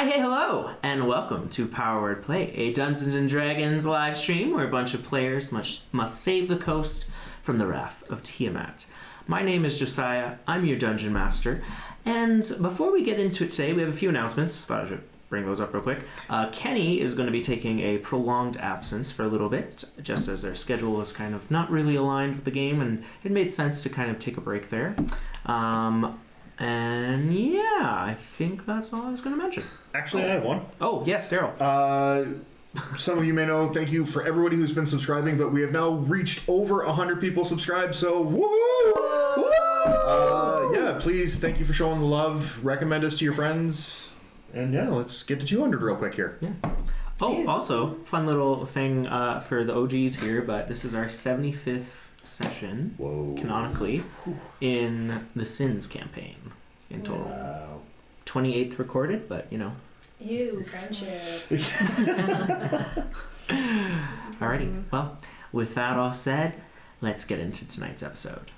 Hey, hello, and welcome to Power Word Play, a Dungeons & Dragons live stream where a bunch of players must save the coast from the wrath of Tiamat. My name is Josiah, I'm your Dungeon Master, and before we get into it today, we have a few announcements. Thought I should bring those up real quick. Kenny is going to be taking a prolonged absence for a little bit, just as their schedule was kind of not really aligned with the game, and it made sense to kind of take a break there. And yeah, I think that's all I was going to mention. Actually, I have one. Oh, yes, Darryll. Some of you may know, thank you for everybody who's been subscribing, but we have now reached over 100 people subscribed, so woo! Yeah, please, thank you for showing the love. Recommend us to your friends. And yeah, let's get to 200 real quick here. Yeah. Oh, also, fun little thing for the OGs here, but this is our 75th session, canonically, in the Sins campaign in total. Wow. 28th recorded, but you know. Ew, friendship. Alrighty, well, with that all said, let's get into tonight's episode.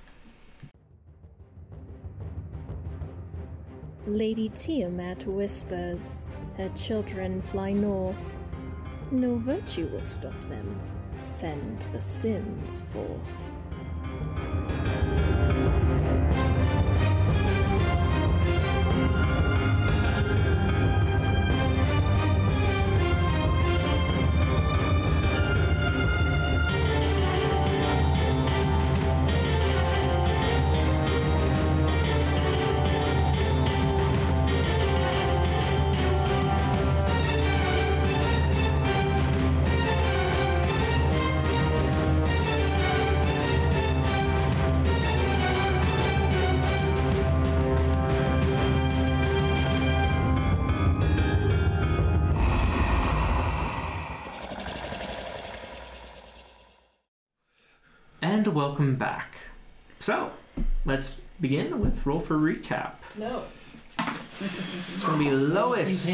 Lady Tiamat whispers, her children fly north. No virtue will stop them. Send the sins forth. And welcome back. So, let's begin with roll for recap. No. It's going to be Lois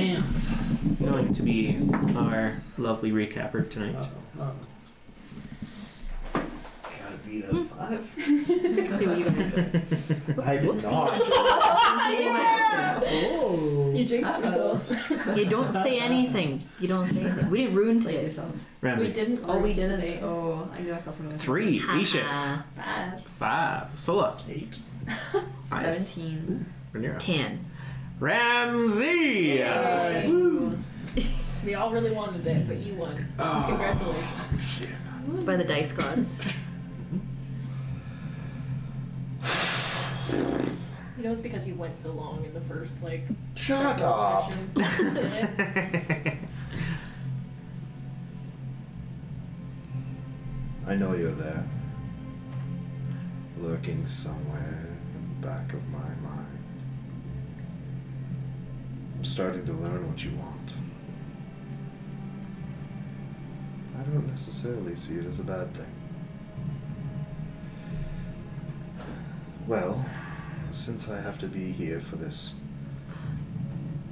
going to be our lovely recapper tonight. Gotta beat a 5. See what you guys do. I did not. Oh. You jinxed yourself. You don't say anything. You don't say anything. We didn't ruin today. Ramsey. We didn't. Oh, we didn't. Today. Oh, I knew I felt something. 3. Ishif. Bad. 5. Sola. 8. Nice. 17. Rhaenyra. 10. Ramsey! We all really wanted it, but you won. Congratulations. Yeah. It's by the dice gods. You know, it's because you went so long in the first, like, Shut several up. sessions. I know you're there. Lurking somewhere in the back of my mind. I'm starting to learn what you want. I don't necessarily see it as a bad thing. Well, since I have to be here for this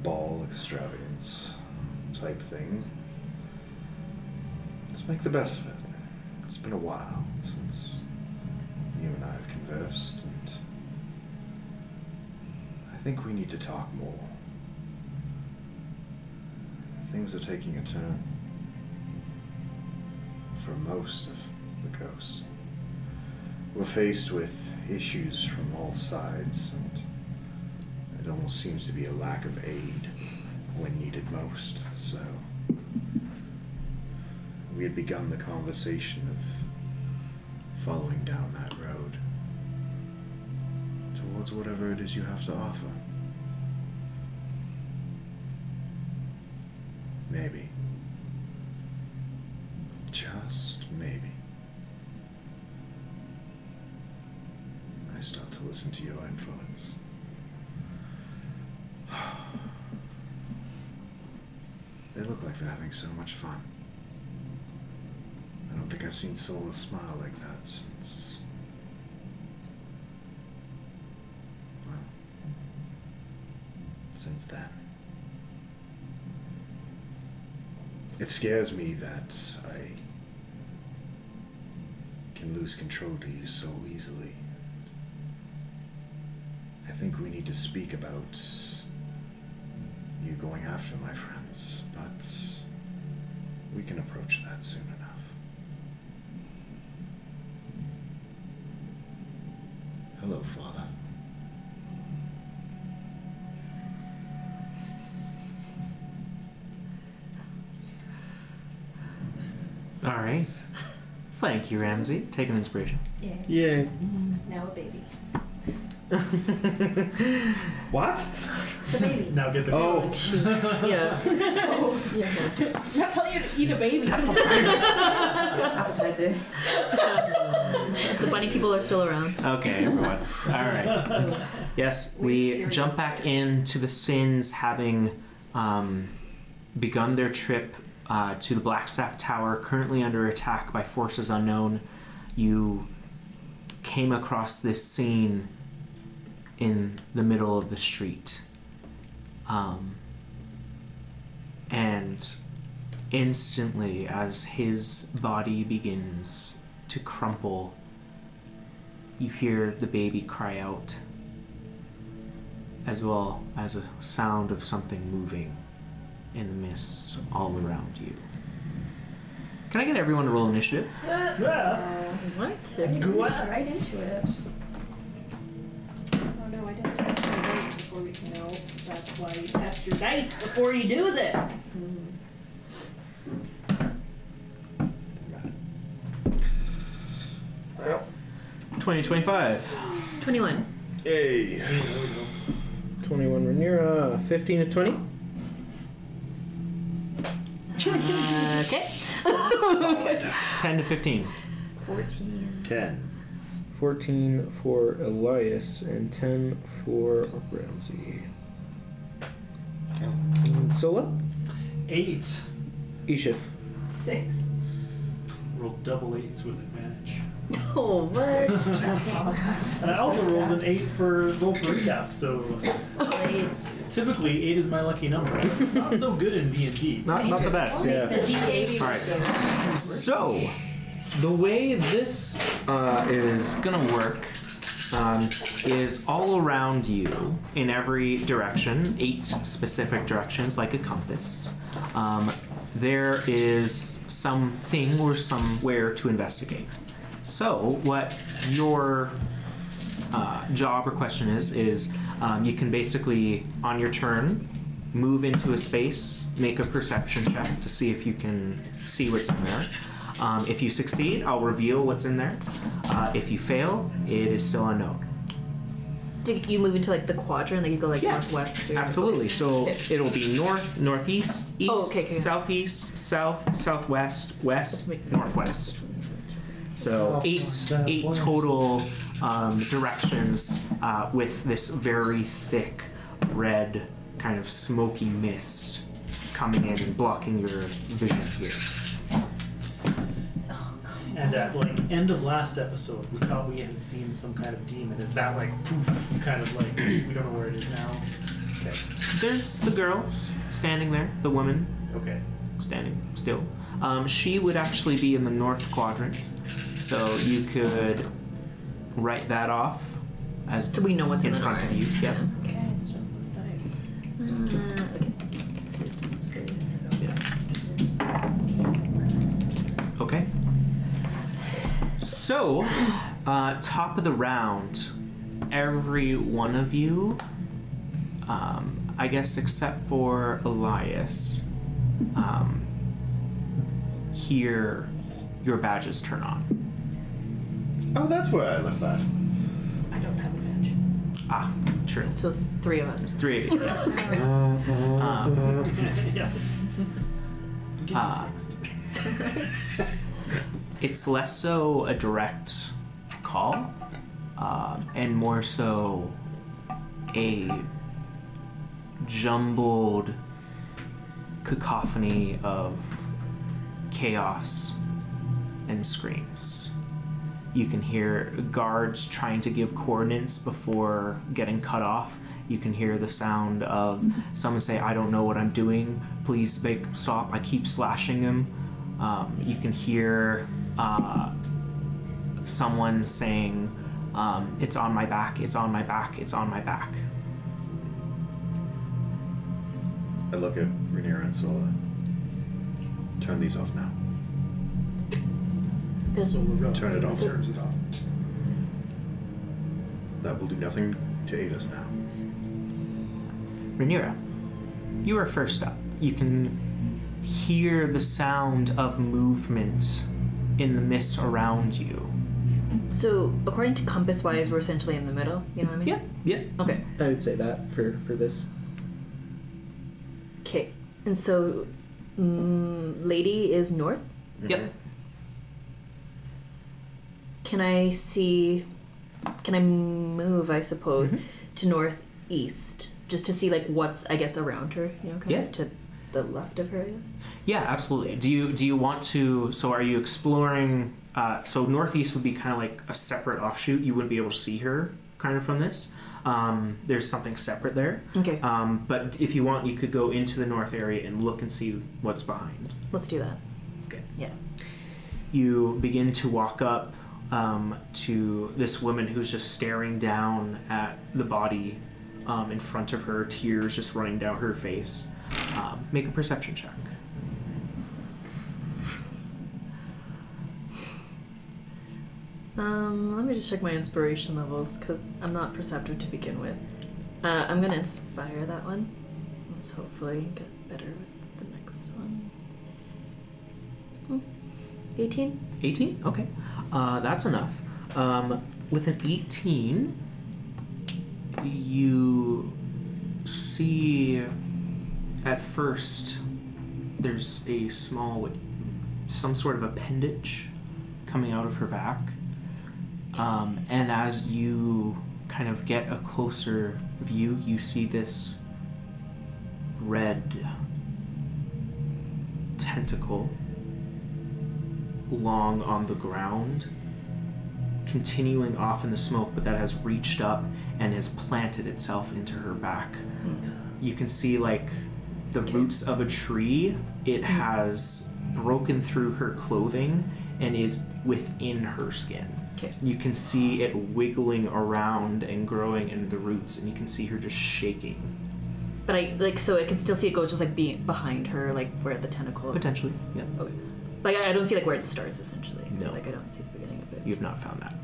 ball extravagance type thing, let's make the best of it. It's been a while since you and I have conversed, and I think we need to talk more. Things are taking a turn for most of the coast. We're faced with issues from all sides, and it almost seems to be a lack of aid when needed most. So we had begun the conversation of following down that road towards whatever it is you have to offer. Maybe. Just maybe. I start to listen to your influence. They look like they're having so much fun. I don't think I've seen Sola smile like that since... well, since then. It scares me that I can lose control to you so easily. I think we need to speak about you you going after, my friends, but we can approach that soon enough. Hello, Father. All right. Thank you, Ramsey. Take an inspiration. Yeah. Yay. Now a baby. What? The baby. Now get the Oh. Yeah. I'm not telling you to eat a baby. Appetizer. The bunny people are still around. Okay, everyone. All right. Yes, we jump back into the Sins, having begun their trip to the Blackstaff Tower, currently under attack by forces unknown. You came across this scene in the middle of the street. And instantly, as his body begins to crumple, you hear the baby cry out, as well as a sound of something moving in the mist all around you. Can I get everyone to roll initiative? What? Go right into it. Oh no, I didn't test my dice before we know. That's why you test your dice before you do this. 20-25. 21. Yay. 21 Rhaenyra. 15 to 20. Okay. 10 to 15. 14. 10. 14 for Elias and 10 for Ramsey. Sola? 8. Ishif. 6. Rolled double 8s with advantage. Oh, what? And I also rolled an 8 for both recap, so typically 8 is my lucky number. It's not so good in D&D. Not the best, The yeah. D80 Alright. So, the way this is gonna work is all around you in every direction, 8 specific directions like a compass. There is something or somewhere to investigate. So what your job or question is you can basically, on your turn, move into a space, make a perception check to see if you can see what's in there. If you succeed, I'll reveal what's in there. If you fail, it is still unknown. Do you move into like the quadrant? Like you go like northwest? Or... Absolutely. So Okay. it'll be north, northeast, east, okay. southeast, south, southwest, west, northwest. So eight total directions with this very thick red kind of smoky mist coming in and blocking your vision here. And at like end of last episode, we thought we had seen some kind of demon. Is that like poof, kind of like we don't know where it is now? Okay. There's the girls standing there, the woman Okay. standing still. She would actually be in the north quadrant, so you could write that off as So we know what's in in front of you. Yep. Okay, it's just this dice. Okay. Let's do this for- Okay. So, top of the round, every one of you, I guess except for Elias, hear your badges turn on. Oh, that's where I left that. I don't have a badge. Ah, true. So 3 of us. 3 of you, yes. Yeah. Give me Ah. text. It's less so a direct call, and more so a jumbled cacophony of chaos and screams. You can hear guards trying to give coordinates before getting cut off. You can hear the sound of someone say, "I don't know what I'm doing. Please stop. I keep slashing him." You can hear someone saying, "It's on my back. It's on my back. It's on my back." I look at Rhaenyra and Sola. Turn these off now. Turn it off. Turns it off. That will do nothing to aid us now. Rhaenyra, you are first up. You can hear the sound of movement in the mist around you. So, according to compass-wise, we're essentially in the middle. You know what I mean? Yeah. Okay. I would say that for this. Okay. And so, lady is north? Yep. Can I move, I suppose, to northeast? Just to see, like, what's, I guess, around her, you know, kind of to the left of her, I guess? Yeah, absolutely. Do you want to, so are you exploring, so northeast would be kind of like a separate offshoot. You wouldn't be able to see her kind of from this. There's something separate there. Okay. But if you want, you could go into the north area and look and see what's behind. Let's do that. Okay. Yeah. You begin to walk up to this woman who's just staring down at the body in front of her, tears just running down her face. Make a perception check. Let me just check my inspiration levels, because I'm not perceptive to begin with. I'm going to inspire that one. Let's hopefully get better with the next one. 18? 18? Okay. That's enough. With an 18, you see at first there's a small, some sort of appendage coming out of her back. And as you kind of get a closer view, you see this red tentacle long on the ground, continuing off in the smoke, but that has reached up and has planted itself into her back. You can see like the roots of a tree. It has broken through her clothing and is within her skin. You can see it wiggling around and growing in the roots, and you can see her just shaking. But so I can still see it go just like behind her, like where the tentacle. Potentially, yeah. Okay. Like I don't see like where it starts essentially. No. Like I don't see the beginning of it. You have not found that.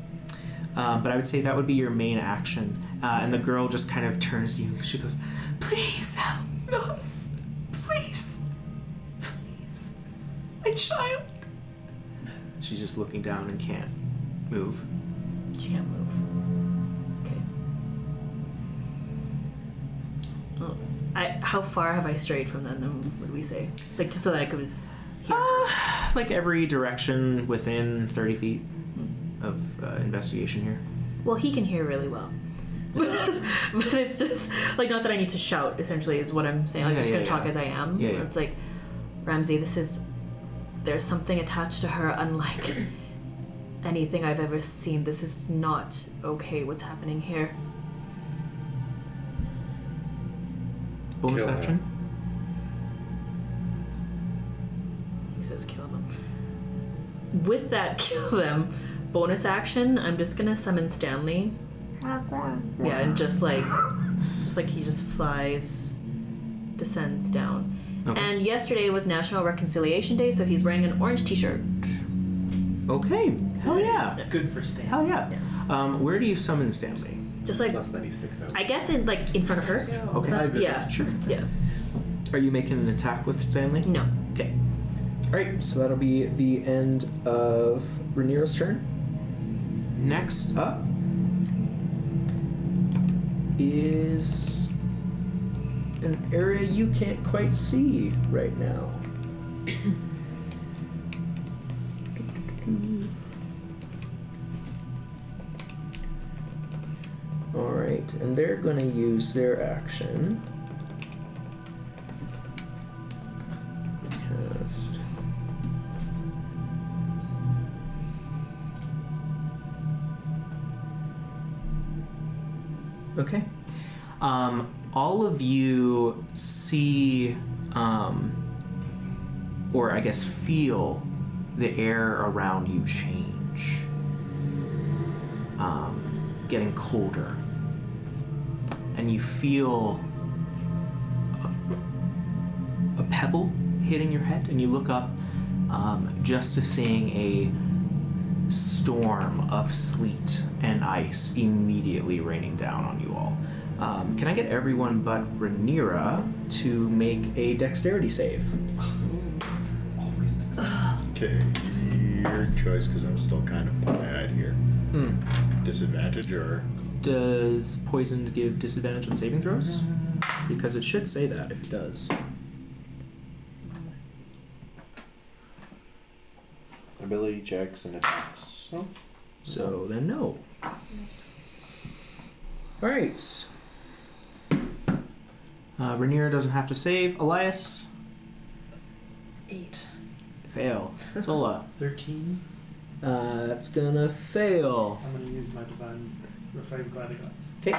But I would say that would be your main action. And the girl just kind of turns to you. She goes, "Please help us. Please. Please. My child." She's just looking down and can't move. She can't move. Okay. Oh, how far have I strayed from them? What do we say? Like just so that I could was here. Like every direction within 30 feet of investigation here. Well, he can hear really well. But it's just like not that I need to shout. Essentially, is what I'm saying. Like, I'm just gonna talk as I am. Yeah. It's like, Ramsey, there's something attached to her, unlike anything I've ever seen. This is not okay. What's happening here? Bonus Kill her. action. He says kill them. With that kill them bonus action, I'm just gonna summon Stanley. Yeah, and just like he just flies, descends down. Okay. And yesterday was National Reconciliation Day, so he's wearing an orange t-shirt. Okay. Hell yeah. Good for Stan. Hell yeah. Where do you summon Stanley? Just like, Plus, then he sticks out. I guess in front of her. Okay. Yeah. Sure. Yeah. Are you making an attack with Stanley? No. Okay. Alright, so that'll be the end of Rhaenyra's turn. Next up is an area you can't quite see right now. Alright, and they're going to use their action. Cast. Okay. All of you see, or I guess feel, the air around you change. Getting colder. And you feel pebble hitting your head, and you look up just to seeing a storm of sleet and ice immediately raining down on you all. Can I get everyone but Rhaenyra to make a dexterity save? Always okay, your choice, because I'm still kind of pie-eyed here. Disadvantage or? Does poison give disadvantage on saving throws? Because it should say that if it does. Ability checks and attacks. Oh. So then no. Alright. Rhaenyra doesn't have to save. Elias? 8. Fail. Zola? 13. That's gonna fail. I'm gonna use my divine refined glad gods Okay.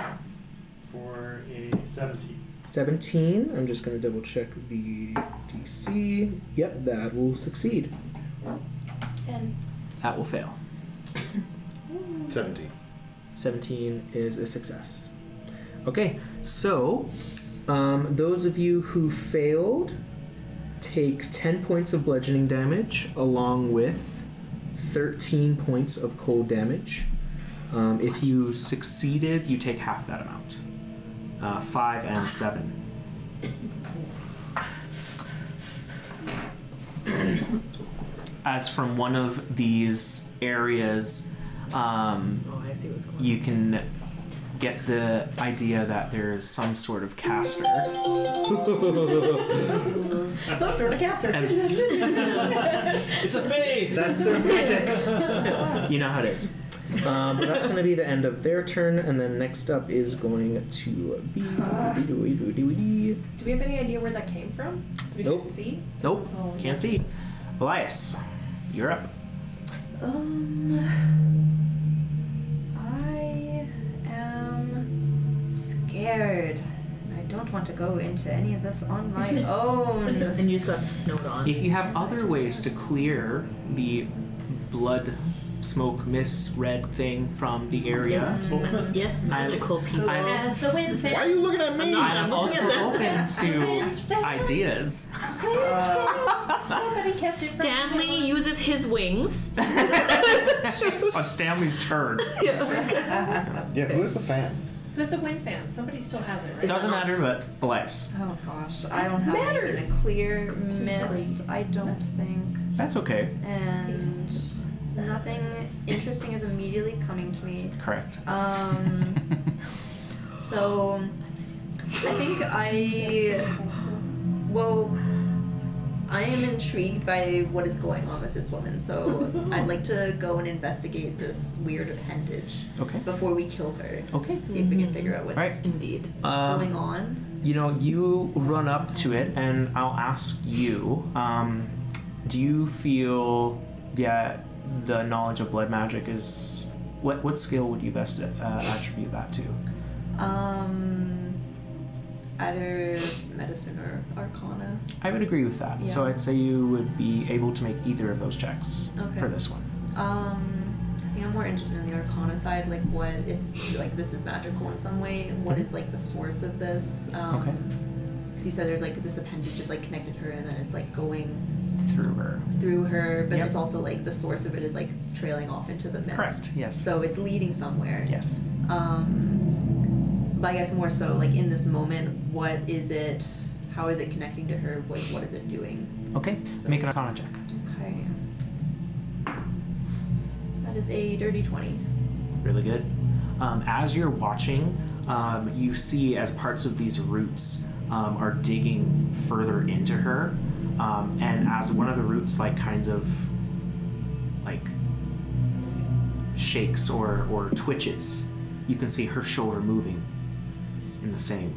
for a 17. 17. I'm just gonna double check the DC. Yep, that will succeed. 10. That will fail. 17. 17 is a success. Okay, so those of you who failed take 10 points of bludgeoning damage along with 13 points of cold damage. If you succeeded, you take half that amount. 5 and 7. As from one of these areas, I see what's going on. you can get the idea that there is some sort of caster. Some sort of caster. It's a fae! That's their magic. You know how it is. But that's going to be the end of their turn, and then next up is going to be... Do we have any idea where that came from? Do we Nope. see? Nope, That's all we can't know. see. Elias, you're up. I am scared. I don't want to go into any of this on my own. And you just got snowed on. If you have other ways to clear the blood, smoke, mist, red thing from the area, Yes, magical people. As the wind Why are you looking at me? I'm also open to ideas. Somebody kept it from Stanley uses his wings. On Stanley's turn. Yeah, who is the fan? There's a wind fan. Somebody still has it, right? It doesn't matter, but Elias. Oh gosh, I don't have Matters. anything to clear mist. I don't think, That's okay. and nothing interesting is immediately coming to me. Correct. So I think I am intrigued by what is going on with this woman, so I'd like to go and investigate this weird appendage Okay. before we kill her. Okay. See if we can figure out what's Right. Indeed. going on. You know, you run up to it, and I'll ask you, do you feel that the knowledge of blood magic is... What skill would you best attribute that to? Either medicine or arcana. I would agree with that. So Yeah. I'd say you would be able to make either of those checks Okay. for this one. I think I'm more interested in the arcana side, like what if like this is magical in some way, and what is like the source of this? Okay. Because you said there's like this appendage just like connected to her, and then it's like going Through her. through her, but Yep. it's also like the source of it is like trailing off into the mist. Correct, yes. So it's leading somewhere. Yes. But I guess more so like in this moment, what is it? How is it connecting to her? What is it doing? Okay. So- Make an arcana check. Okay. That is a dirty 20. Really good. As you're watching, you see as parts of these roots are digging further into her, and as one of the roots like kind of like shakes or twitches, you can see her shoulder moving in the same.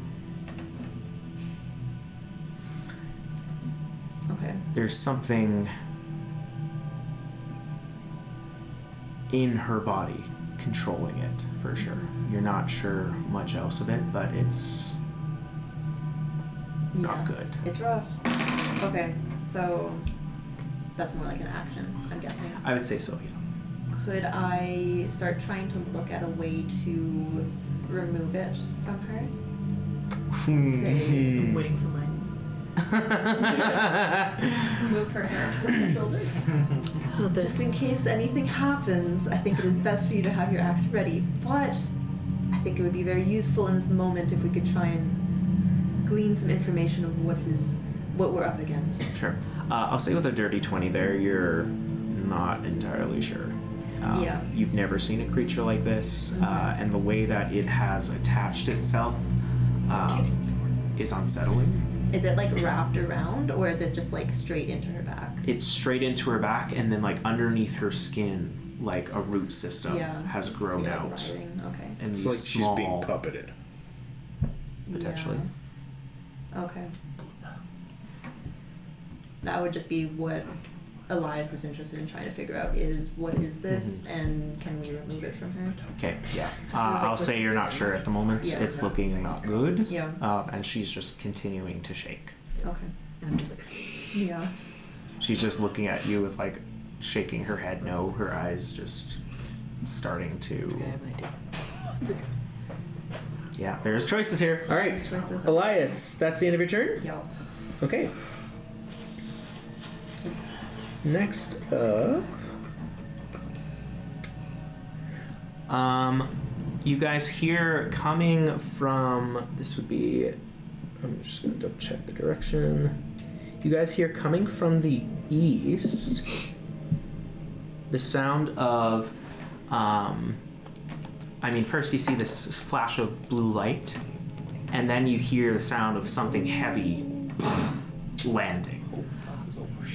Okay. There's something in her body controlling it for sure. You're not sure much else of it, but it's not good. It's rough. Okay, so that's more like an action, I'm guessing. I would say so, yeah. Could I start trying to look at a way to remove it from her? I'm waiting for mine. Move her hair from her shoulders. Just in case anything happens, I think it is best for you to have your axe ready. But I think it would be very useful in this moment if we could try and glean some information of what we're up against. Sure. I'll say with a dirty 20 there, you're not entirely sure. Yeah. You've never seen a creature like this, and the way that it has attached itself is unsettling. Is it like wrapped around, or is it just like straight into her back? It's straight into her back, and then like underneath her skin, like a root system has grown like out. writhing. Okay. And It's these like small, she's being puppeted. potentially. Yeah. Okay. That would just be what Elias is interested in trying to figure out is what is this, and can we remove it from her? Okay, yeah. I'll say you're not sure at the moment. Yeah. It's looking not good. Yeah. And she's just continuing to shake. Okay. And I'm just like, Yeah. She's just looking at you with like shaking her head no, her eyes just starting to... I have an idea. Yeah, there's choices here. All right, There's choices. Elias, that's the end of your turn? Yeah. Okay. Next up... you guys hear coming from... This would be... I'm just going to double check the direction. You guys hear coming from the east the sound of... first you see this flash of blue light, and then you hear the sound of something heavy landing.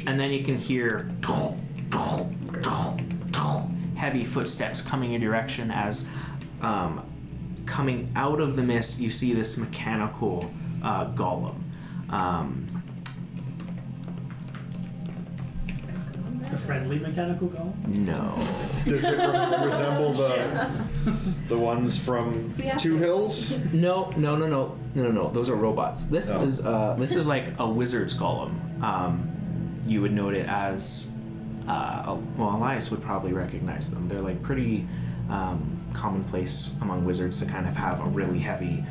And then you can hear heavy footsteps coming in your direction as coming out of the mist you see this mechanical golem. A friendly mechanical golem? No. Does it resemble the ones from Two Hills? No. Those are robots. This is like a wizard's golem. You would note it as Elias would probably recognize them. They're like pretty commonplace among wizards to kind of have a really heavy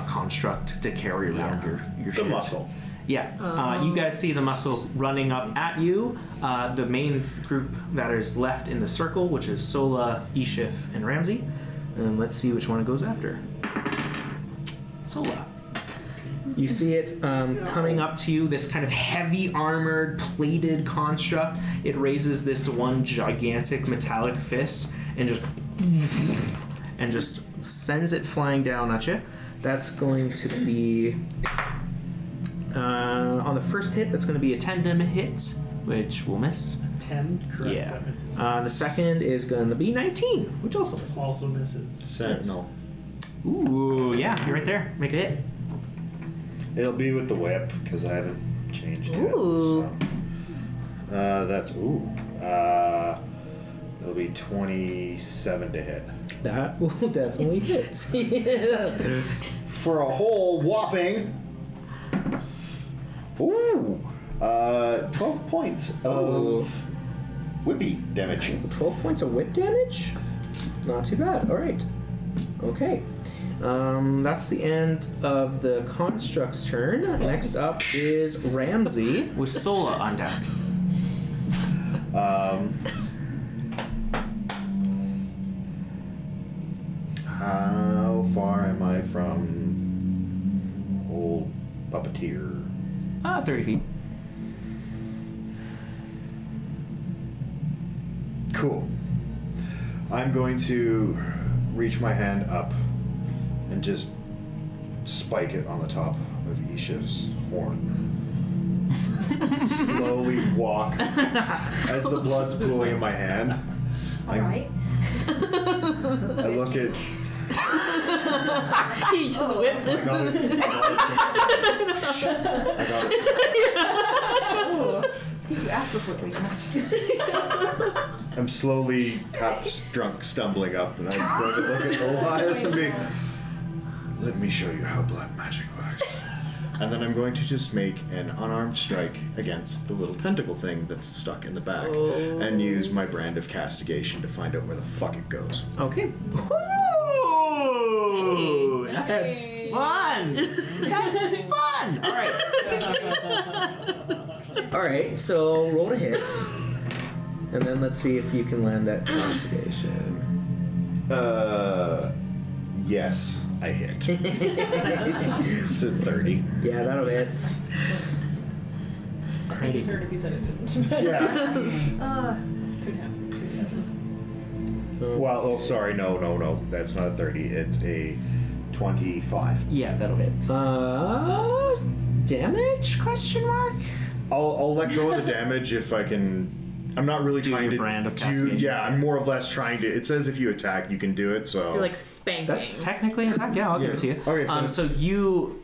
construct to carry around your shit. The muscle. Yeah, you guys see the muscle running up at you. The main group that is left in the circle, which is Sola, Ishif, and Ramsey. And let's see which one it goes after. Sola. You see it coming up to you, this kind of heavy armored, plated construct. It raises this one gigantic metallic fist and just sends it flying down at you. That's going to be... on the first hit, that's going to be a 10 to hit, which will miss. 10? Correct, Yeah. that misses. The second is going to be 19, which also misses. Also misses. Sentinel. Ooh, yeah, you're right there. Make a hit. It'll be with the whip, because I haven't changed Ooh. it. So. That's... Ooh. It'll be 27 to hit. That will definitely hit. For a whole whopping... Ooh! 12 points of whippy damage. 12 points of whip damage? Not too bad. All right. Okay. That's the end of the construct's turn. Next up is Ramsey with Sola on deck. How far am I from old puppeteer? 30 feet. Cool. I'm going to reach my hand up and just spike it on the top of Ishif's horn. Slowly walk as the blood's pooling in my hand. Alright. I look at... He just whipped I it. got it. I got it. I think you asked before we I'm slowly, half drunk, stumbling up, and I'm going to look at Elias and be, let me show you how blood magic works. And then I'm going to just make an unarmed strike against the little tentacle thing that's stuck in the back, and use my brand of castigation to find out where the fuck it goes. Okay. Ooh, that's fun. That's fun. 1! Alright. Alright, so roll to hit. And then let's see if you can land that investigation. Yes, I hit. It's a 30. Yeah, that'll hit. I'd be concerned if he said it didn't. Yeah. Could happen. Well, oh, sorry, no. That's not a 30. It's a 25. Yeah, that'll hit. Damage? Question mark? I'll let go of the damage if I can. I'm not really trying your to brand of do. castigation. Yeah, I'm more or less trying to. It says if you attack, you can do it. So You're like spanking. That's technically an attack. Yeah, I'll give it to you. Okay, So you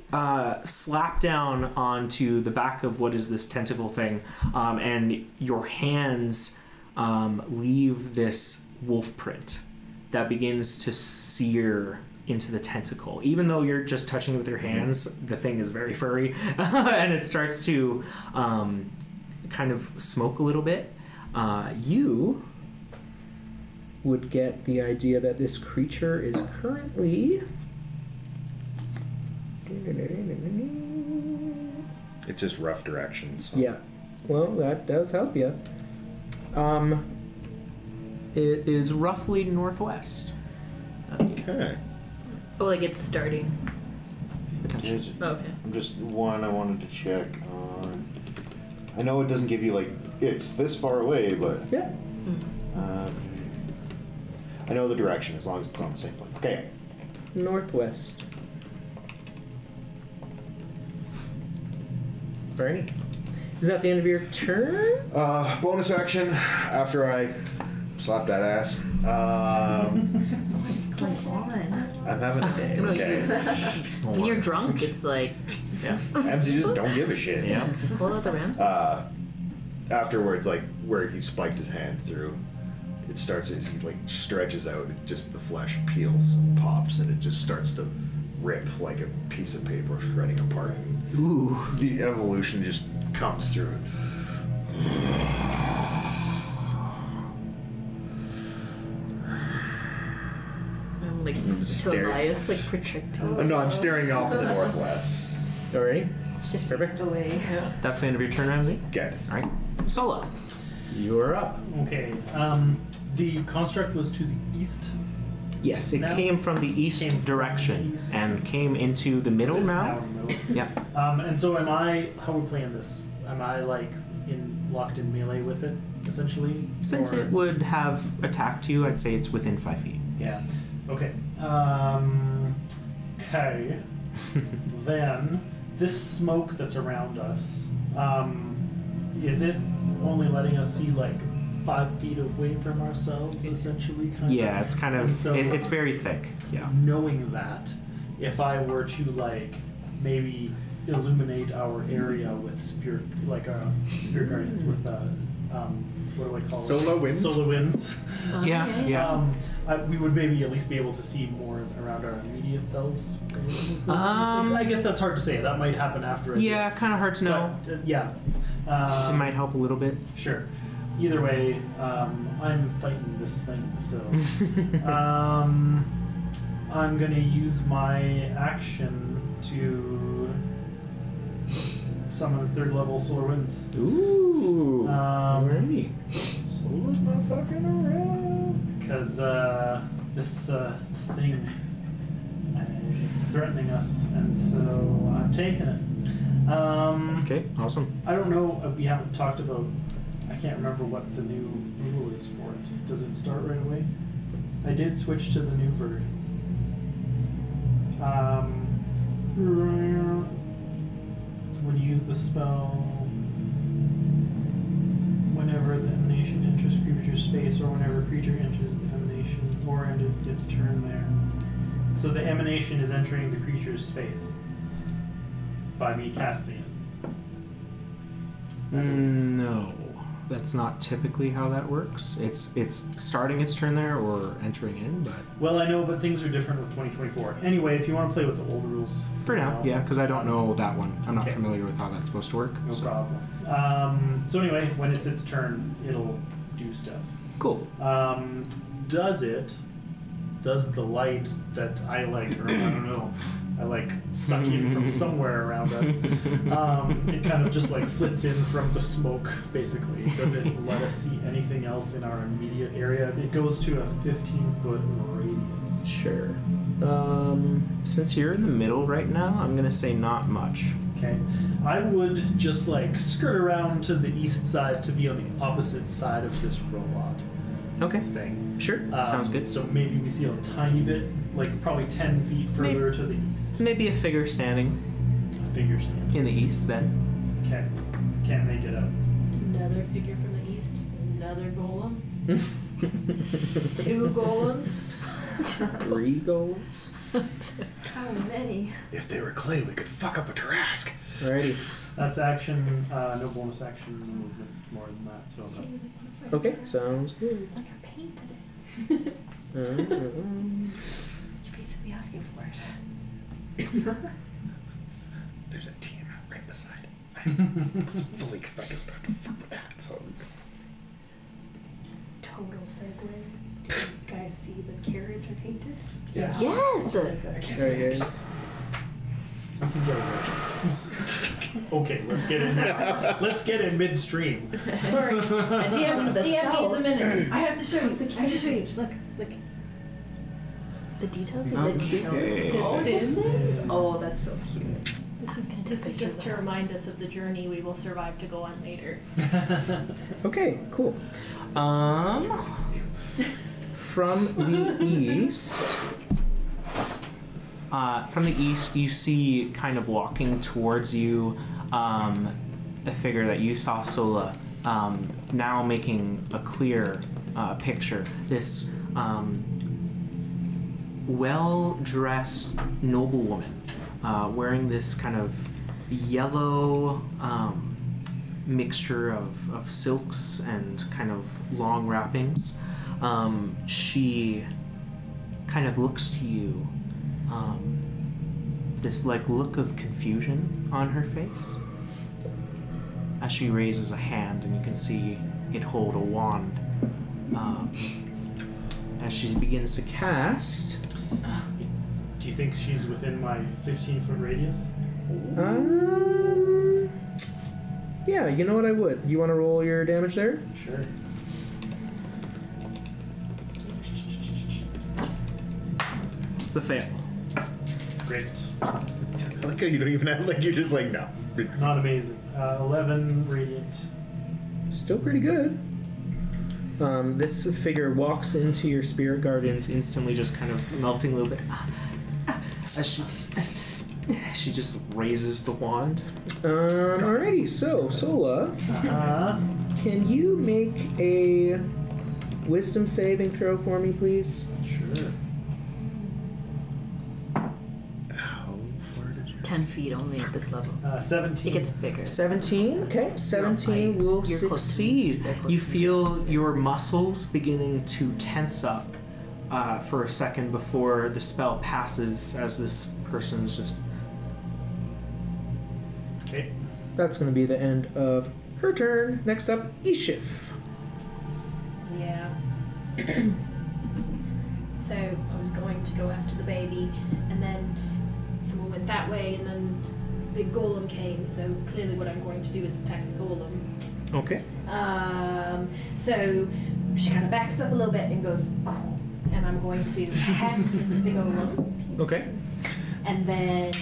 slap down onto the back of what is this tentacle thing, and your hands leave this wolf print that begins to sear into the tentacle. Even though you're just touching it with your hands, the thing is very furry, and it starts to kind of smoke a little bit. You would get the idea that this creature is currently... it's just rough directions. So. Yeah. Well, that does help you. It is roughly northwest. Okay. Oh, like it's starting. Potentially. Oh, okay. Just one I wanted to check on. I know it doesn't give you like it's this far away, but Yeah. I know the direction as long as it's on the same plane. Okay. Northwest. Alrighty. Is that the end of your turn? Bonus action after I slap that ass. What is going on? I'm having a day. No, Okay. When you're drunk, it's like Yeah. I just don't give a shit. Yeah. pull out the rams. Afterwards, like where he spiked his hand through, it starts as he like stretches out. It just the flesh peels, and pops, and it just starts to rip like a piece of paper shredding apart. Ooh. The evolution just comes through. I'm like Stare. Tobias, like protecting. No, I'm staring off in the northwest. Alrighty. Shifting away. That's the end of your turn, Ramsey? Get Alright. Solo. You are up. Okay. The construct was to the east. Yes, it Now- came from the east Came from direction the east. and came into the middle It's now. in the middle. Yeah. And so am I? How are we playing this? Am I like locked in melee with it essentially? Since Or- it would have attacked you, I'd say it's within 5 feet. Yeah. Okay. Okay. Then this smoke that's around us, is it only letting us see like 5 feet away from ourselves, essentially? Kind Yeah, it's kind of, And so- it's very thick. Yeah. Knowing that, if I were to like maybe illuminate our area with spirit, like spirit guardians with what do I call Solar it? winds? Solar winds. Yeah, yeah. We would maybe at least be able to see more around our immediate selves. I I guess that's hard to say. That might happen after. Yeah, kind of hard to know. But, yeah. It might help a little bit. Sure. Either way, I'm fighting this thing, so I'm gonna use my action to summon 3rd level solar winds. Ooh. Alrighty. Solar's not fucking around. Because this thing, it's threatening us, and so I'm taking it. Okay, awesome. I don't know. We haven't talked about. I can't remember what the new rule is for it. Does it start right away? I did switch to the new version. When you use the spell, whenever the emanation enters creature's space, or whenever a creature enters the emanation or ended its turn there. So the emanation is entering the creature's space by me casting it. No, that's not typically how that works. It's starting its turn there or entering in, but Well, I know, but things are different with 2024. Anyway, if you want to play with the old rules. for now, yeah, because I don't know that one. I'm not Okay. familiar with how that's supposed to work. No so. problem. So anyway, when it's its turn, it'll do stuff. Cool. Does it does the light that I like, or I don't know, I like suck in from somewhere around us, it kind of just like flits in from the smoke, basically. It doesn't let us see anything else in our immediate area. It goes to a 15-foot radius. Sure. Since you're in the middle right now, I'm gonna say not much. Okay. I would just like skirt around to the east side to be on the opposite side of this robot Okay. thing. Sure. Sounds good. So maybe we see a tiny bit, like probably 10 feet further to the east. Maybe a figure standing A figure stand. in the east then. Okay. Can't make it out. Another figure from the east. Another golem. 2 golems. 3 goals. How many? If they were clay, we could fuck up a Tarask. Alrighty. That's action, no bonus action, no movement more than that, so no. Okay, sounds good. Like I painted it. You're basically asking for it. There's a Tiamat right beside it. I was fully expect us not to fuck with that, so... Total segue. Did you guys see the carriage I painted? Yes. Yes! I can't Sorry, do it. guys. We can get it. Okay, let's get in now. Let's get in midstream. Sorry. DM The needs cell. a minute. I have to show you. I have to show you. Look. The details The of the details of Okay. the Sims. Sims. Oh, that's so cute. This is just to remind us of the journey we will survive to go on later. Okay, cool. From the east. From the east, you see kind of walking towards you a figure that you saw, Sola, now making a clear picture. This well-dressed noblewoman wearing this kind of yellow mixture of silks and kind of long wrappings. She kind of looks to you, this like look of confusion on her face as she raises a hand, and you can see it hold a wand. As she begins to cast. Do you think she's within my 15-foot radius? Yeah, you know what I would. You want to roll your damage there? Sure. It's a fail. Great. I like how you don't even have, like, you're just like, no. Not amazing. 11 radiant. Still pretty good. This figure walks into your spirit guardians, instantly just kind of melting a little bit. As she just raises the wand. Alrighty, so, Sola, can you make a wisdom saving throw for me, please? Sure. How far did you... 10 feet only at this level. 17. It gets bigger. 17? Okay, 17 You're will close to me. succeed. They're close You to me. feel your muscles beginning to tense up for a second before the spell passes, as this person is just... Okay. That's going to be the end of her turn. Next up, Ishif. Yeah. So I was going to go after the baby, and then someone went that way, and then the big golem came. So clearly, what I'm going to do is attack the golem. Okay. So she kind of backs up a little bit and goes, and I'm going to hex the golem, Okay. and then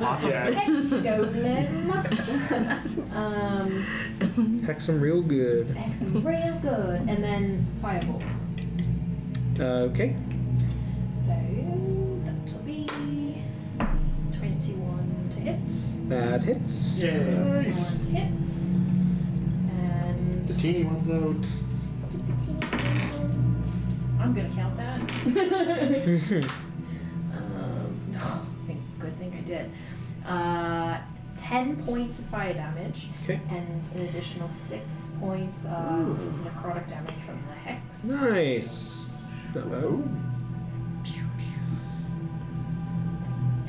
Awesome. hex the golem. Hex him real good. Hex him real good, and then fireball. Okay. So that'll be 21 to hit. That hits. Yeah. 21 hits. And The teeny one's out. I'm gonna count that. Good thing I did. 10 points of fire damage. Okay. And an additional 6 points of necrotic damage from the hex. Nice. It's not bad.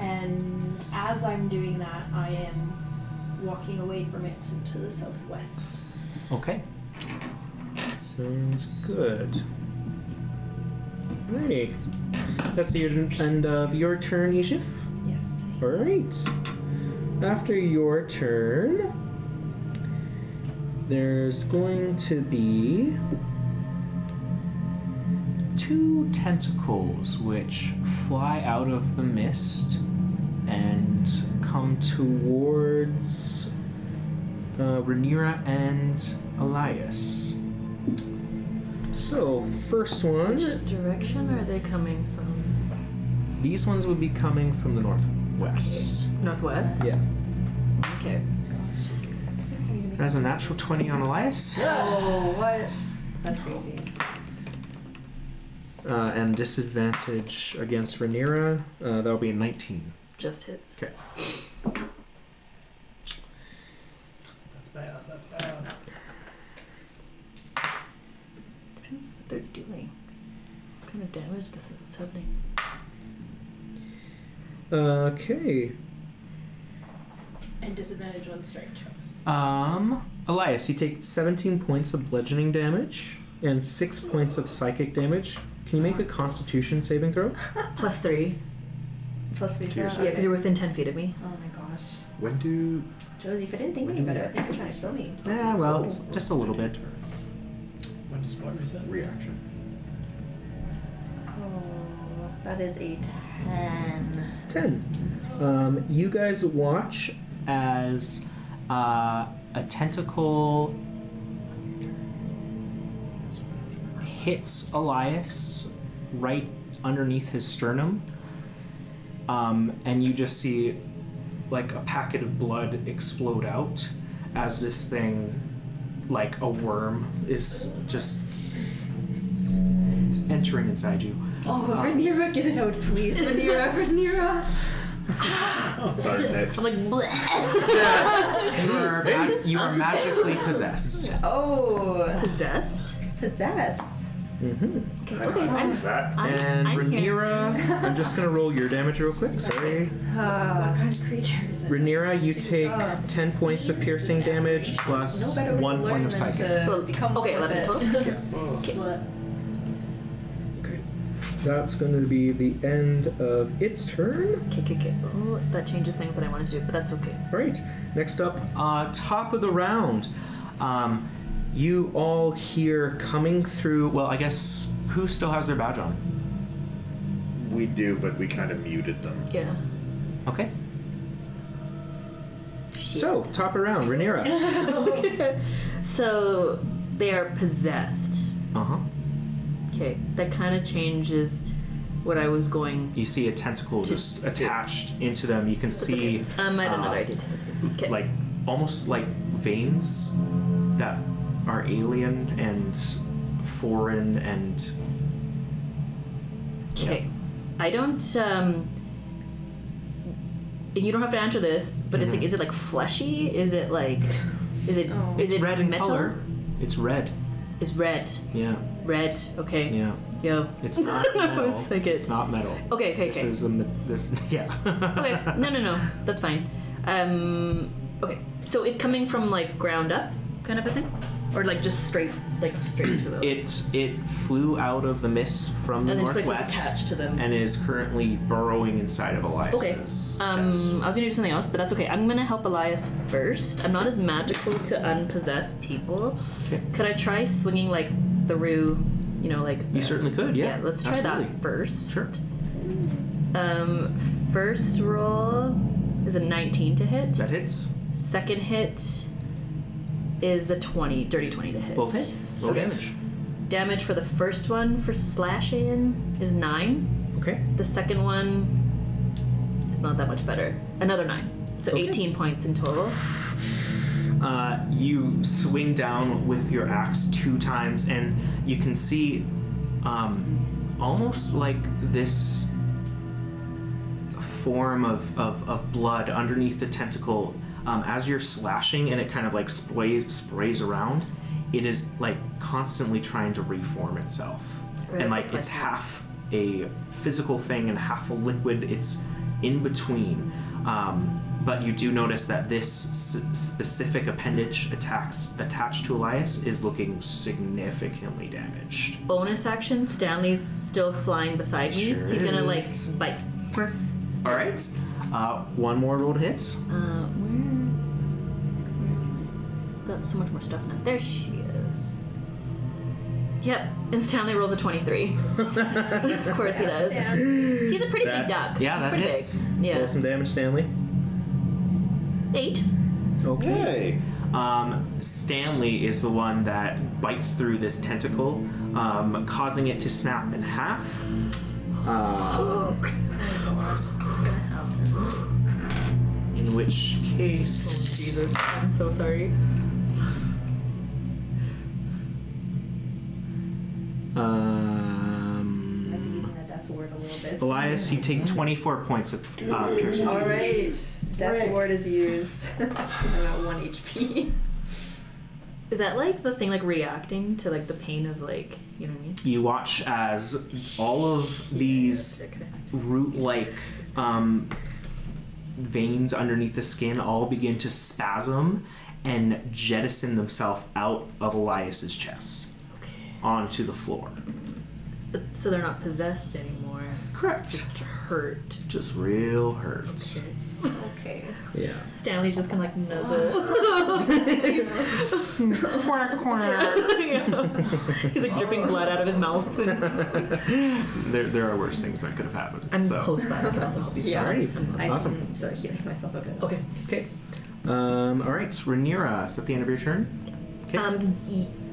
And as I'm doing that, I am walking away from it to the southwest. Okay. Let's Sounds good. Alrighty. That's the end of your turn, Yishif. Yes, please. Alright. After your turn, there's going to be 2 tentacles which fly out of the mist and come towards Rhaenyra and Elias. So, first one. Which direction are they coming from? These ones would be coming from the northwest. Northwest? Yes. Okay. That's a natural 20 on Elias. Oh, what? That's crazy. And disadvantage against Rhaenyra, that'll be a 19. Just hits. Okay. That's bad. That's bad. Depends what they're doing. What kind of damage this is happening. Okay. And disadvantage on strength checks. Elias, you take 17 points of bludgeoning damage and 6 points of psychic damage. Can you make a Constitution saving throw? +3. Plus 3 Cheers. Yeah, because you're within 10 feet of me. Oh my gosh. When do... Josie, if I didn't think any better, I think you're trying to kill me. Yeah, well, just a little bit. When does what reset? Reaction. Oh, that is a 10. 10. You guys watch As a tentacle hits Elias right underneath his sternum, and you just see like a packet of blood explode out as this thing, like a worm, is just entering inside you. Oh, Rhaenyra, get it out, please. Rhaenyra. Darn it. I'm like, bleh. You are magically possessed. Oh. Possessed? Possessed. Okay, I okay. don't fix that. And I'm here. Rhaenyra, I'm just gonna roll your damage real quick. Sorry. What kind of creature is it? Rhaenyra, you take 10 points of piercing damage plus No better way 1 to point learn of than psychic. to So, become okay, one with 11 it. total? Okay. Okay. That's going to be the end of its turn. Okay. Oh, that changes things that I want to do, but that's okay. All right. Next up, top of the round. You all hear coming through. Well, I guess who still has their badge on? We do, but we kind of muted them. Yeah. Okay. so top of round, Rhaenyra. Okay. So they are possessed. Uh-huh. Okay, that kind of changes what I was going. You see a tentacle just attached into them. You can see I had another idea. Okay. like almost like veins that are alien and foreign and Okay. I don't. And you don't have to answer this, but it's like, is it like fleshy? Is it like? Is it? Is it red in metal? color. It's red. It's red. Yeah. Red. Okay. Yeah. Yeah. It's not metal. It's like it's not metal. Okay. This is this. Yeah. Okay. No. That's fine. Okay. So it's coming from like ground up, kind of a thing, or like just straight to the. It flew out of the mist from the and then just northwest like attached to them. and is currently burrowing inside of Elias's Okay. chest. I was gonna do something else, but that's okay. I'm gonna help Elias first. I'm not as magical to unpossess people. Okay. Could I try swinging like through, like? You certainly could. Yeah. Let's try absolutely. that first. Sure. First roll is a 19 to hit. That hits. Second hit is a dirty 20 to hit. Both hit. Roll Okay. damage. Damage for the first one for slashing is 9. Okay. The second one is not that much better. Another 9. So Okay. 18 points in total. You swing down with your axe 2 times, and you can see almost like this form of blood underneath the tentacle. As you're slashing and it kind of like sprays around, it is like constantly trying to reform itself. Right, And like okay. it's half a physical thing and half a liquid. It's in between. but you do notice that this specific appendage attached to Elias is looking significantly damaged. Bonus action, Stanley's still flying beside me. Sure He's gonna like is. bite. All right. One more roll to hit. Where? Got so much more stuff now. There she is. Yep, and Stanley rolls a 23. Of course he does. He's a pretty big duck. Yeah, He's that pretty hits. big. Yeah. Roll some damage, Stanley. 8. Okay. Hey. Stanley is the one that bites through this tentacle, causing it to snap in half. In which case... Jesus, I'm so sorry. I've been using the death ward a little bit. Elias, you take 24 points of piercing damage. Alright. Death ward is used. I'm at 1 HP. Is that like the thing like reacting to like the pain of like, you know what I mean? You watch as all of these root-like veins underneath the skin all begin to spasm and jettison themselves out of Elias's chest onto the floor. But, so they're not possessed anymore. Correct. Just hurt. Just real hurt. Okay. Yeah. Stanley's just gonna like nuzzle. Quack, quack. He's like dripping blood out of his mouth. There are worse things that could have happened. I'm so. close by. I can also help you. Yeah. Alrighty. I'm close. I Awesome. can start healing myself a bit. Okay. Okay. All right, Rhaenyra, is that the end of your turn? Okay.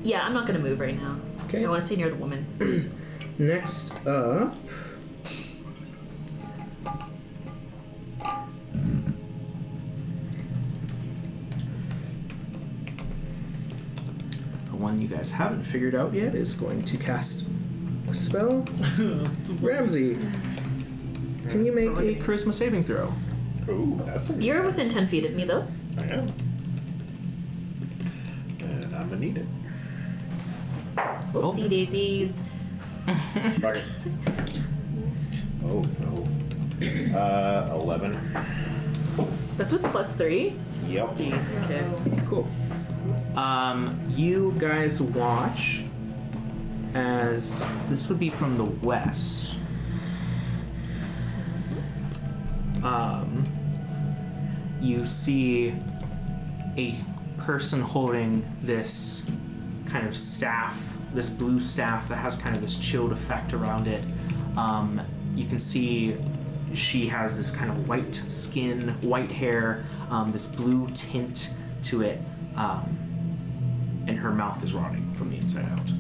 Yeah, I'm not gonna move right now. Okay. I want to stay near the woman. Next up. The one you guys haven't figured out yet is going to cast a spell. Ramsey, can you make A charisma saving throw. Ooh, that's a You're within 10 feet of me, though. I am. And I'm gonna need it. Oopsie daisies. Fuck it. Oh no. 11. That's with +3. Yep. Jeez. Okay. Cool. You guys watch as this would be from the west. You see a person holding this kind of staff, this blue staff that has kind of this chilled effect around it. You can see she has this kind of white skin, white hair, this blue tint to it, and her mouth is rotting from the inside out.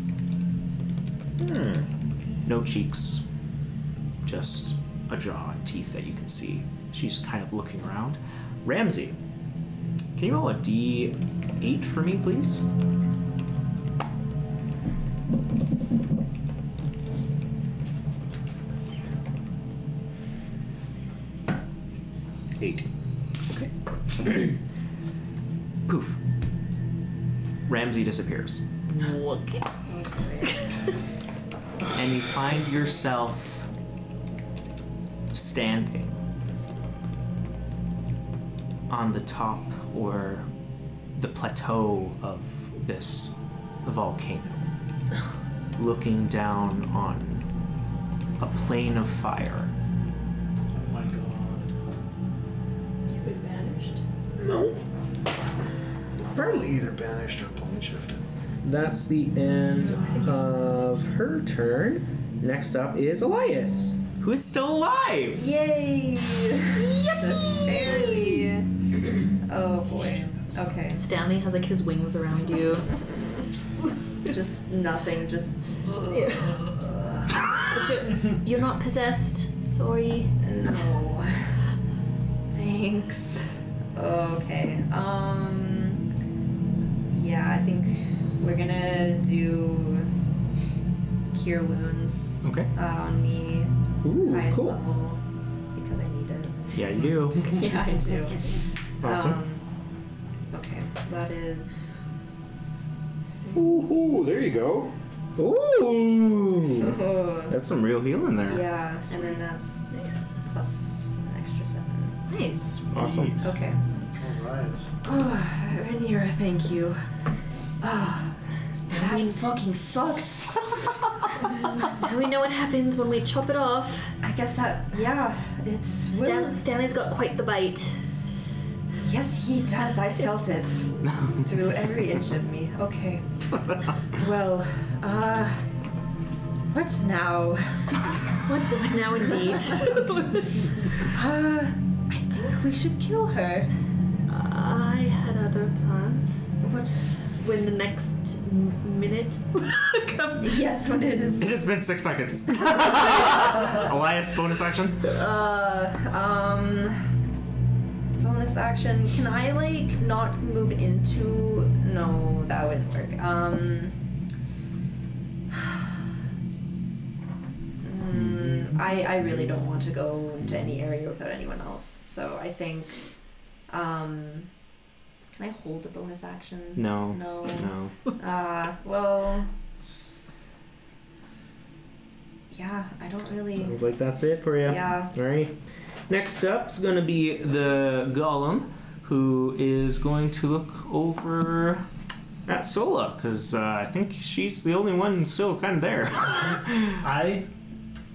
No cheeks, just a jaw and teeth that you can see. She's kind of looking around. Ramsey, can you roll a D8 for me, please? Eight. Okay. Poof. Ramsey disappears. Okay. And you find yourself standing on the top or the plateau of this volcano, looking down on a plain of fire. Oh my god. You've been banished. No. Apparently either banished or plane shifted. That's the end of her turn. Next up is Elias. Who is still alive? Yay! Just barely. Oh boy. Okay. Stanley has like his wings around you. Just nothing. Just. But you're not possessed. Sorry. No. Thanks. Okay. Yeah, I think we're gonna do cure wounds Okay. on me. Ooh, Highest cool. level because I need it. Yeah, you do. Yeah, I do. Awesome. Okay, so that is. Ooh, there you go. Ooh. Oh, That's some real healing there. yeah, and then that's plus an extra 7. Nice. Awesome. Okay. All right. Oh, Rhaenyra, thank you. Oh, that fucking sucked. Now we know what happens when we chop it off. I guess that, yeah, it's... Stanley's got quite the bite. Yes, he does. I felt it. Through every inch of me. Okay. Well, what now? What now, indeed? I think we should kill her. I had other plans. What? When the next minute comes. Yes, when it is... It has been 6 seconds. Elias, bonus action? Bonus action. Can I, like, not move into... No, that wouldn't work. I really don't want to go into any area without anyone else. So I think... Can I hold a bonus action? No. No. No. Well... Yeah, I don't really... Sounds like that's it for you. Yeah. Alright. Next up is going to be the golem, who is going to look over at Sola, because I think she's the only one still kind of there. I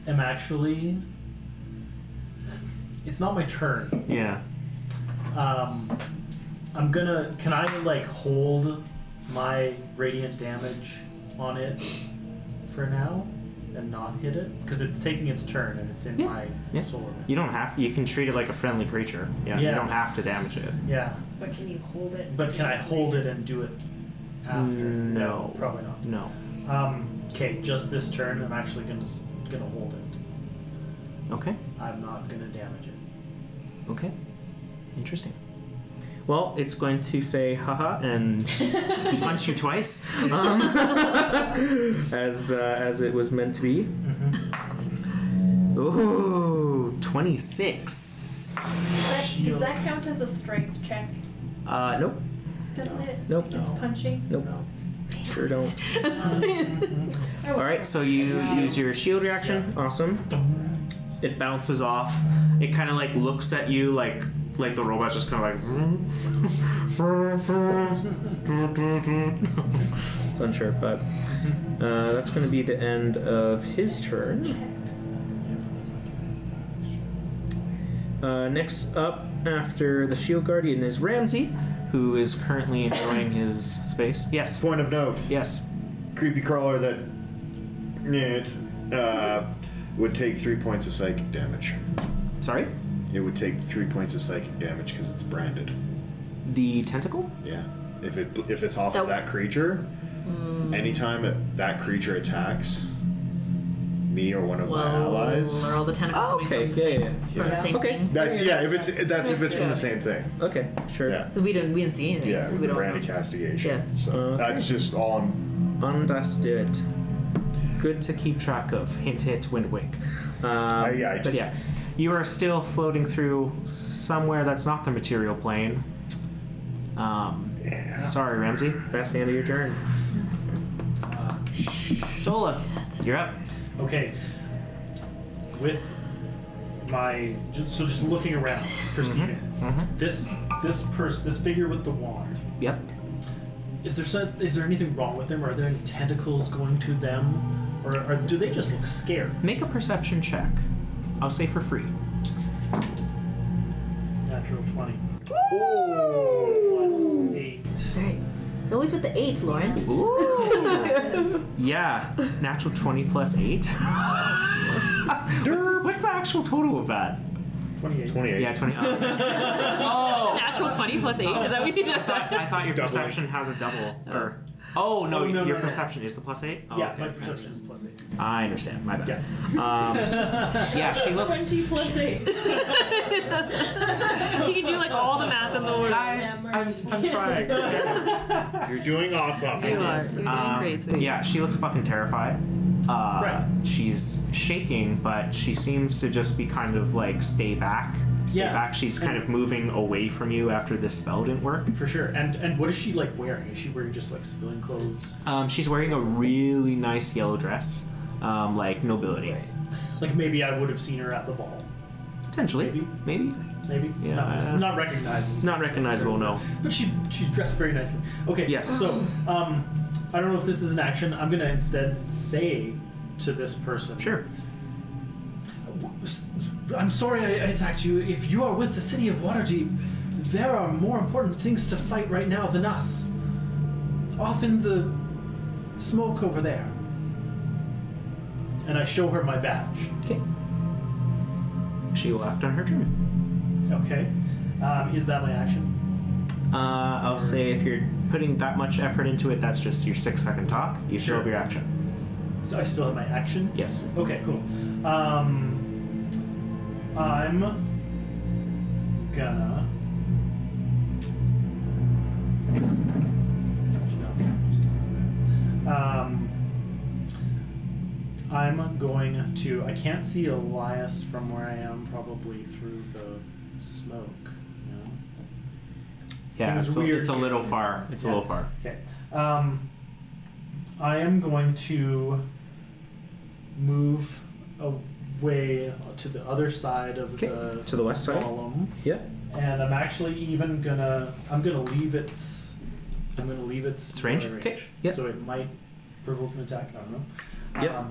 am actually... It's not my turn. Yeah. I'm gonna... Can I, like, hold my radiant damage on it for now? And not hit it? Because it's taking its turn and it's in my soul limit. You don't have... You can treat it like a friendly creature. Yeah. You don't have to damage it. Yeah. But can you hold it? But can I hold it and do it after? No. Probably not. No. Okay, just this turn, I'm actually gonna hold it. Okay. I'm not gonna damage it. Okay. Interesting. Well, it's going to say haha and punch you twice, as it was meant to be. Mm-hmm. Ooh, 26. Does that count as a strength check? Nope. Doesn't it? Nope. It's punching? Nope. Sure don't. All right, so you use your shield reaction. Awesome. It bounces off. It kind of like looks at you like the robot's just kind of like. It's unsure, but that's going to be the end of his turn. Next up, after the shield guardian, is Ramsey, who is currently enjoying his space. Yes. Point of note. Yes. Creepy crawler that would take 3 points of psychic damage. Sorry? It would take 3 points of psychic damage because it's branded. The tentacle? Yeah. If it's off of that creature, anytime that creature attacks me or one of my allies. Are all the tentacles coming from the same thing? That's if it's from the same thing. Okay, sure. Yeah. Because we didn't see anything. Yeah, we with the don't branded know. castigation. Yeah. So that's just all I'm... Understood. Good to keep track of. Hint, hint, wink, wink. But yeah. You are still floating through somewhere that's not the material plane. Sorry, Ramsey. Best end of your turn. Sola, you're up. Okay. With my just looking around, perceiving this figure with the wand. Yep. Is there anything wrong with them? Are there any tentacles going to them, or do they just look scared? Make a perception check. I'll say for free. Natural 20. Ooh! Plus 8. Alright. It's always with the 8s, Loren. Ooh. Yeah. Natural 20 plus 8. What's the actual total of that? 28. Yeah, 20. Natural 20 plus 8? Is that what you just said? I thought your perception has a double. No, your perception is the plus 8? Oh, yeah, okay. my perception is plus 8. I understand. My bad. Yeah. Yeah, she looks... 20 plus 8. You can do like all the math in the world. Guys, I'm trying. You're doing awesome. You are. You're doing great, sweetie. Yeah, she looks fucking terrified. Right. She's shaking, but she seems to just be kind of like stay back. She's kind of moving away from you after this spell didn't work. For sure. And what is she like wearing? Is she wearing just like civilian clothes? She's wearing a really nice yellow dress, like nobility. Like maybe I would have seen her at the ball. Potentially, maybe. maybe. Yeah. Not recognizable. Not recognizable, no. But she's dressed very nicely. Okay. Yes. So I don't know if this is an action. I'm gonna instead say to this person. Sure. I'm sorry I attacked you. If you are with the city of Waterdeep, there are more important things to fight right now than us. Off in the smoke over there. And I show her my badge. Okay. She will act on her turn. Okay. Is that my action? I'll say if you're putting that much effort into it, that's just your 6-second talk. You still have your action. So I still have my action? Yes. Okay, cool. I'm gonna... I'm going to... I can't see Elias from where I am, probably through the smoke. No? Yeah, Things weird it's a here. little far. It's a little far. Okay. I am going to move away to the other side of the to the west side. column. Yep. And I'm actually even gonna leave its range. melee Okay. Yep. So it might provoke an attack. I don't know. Yep.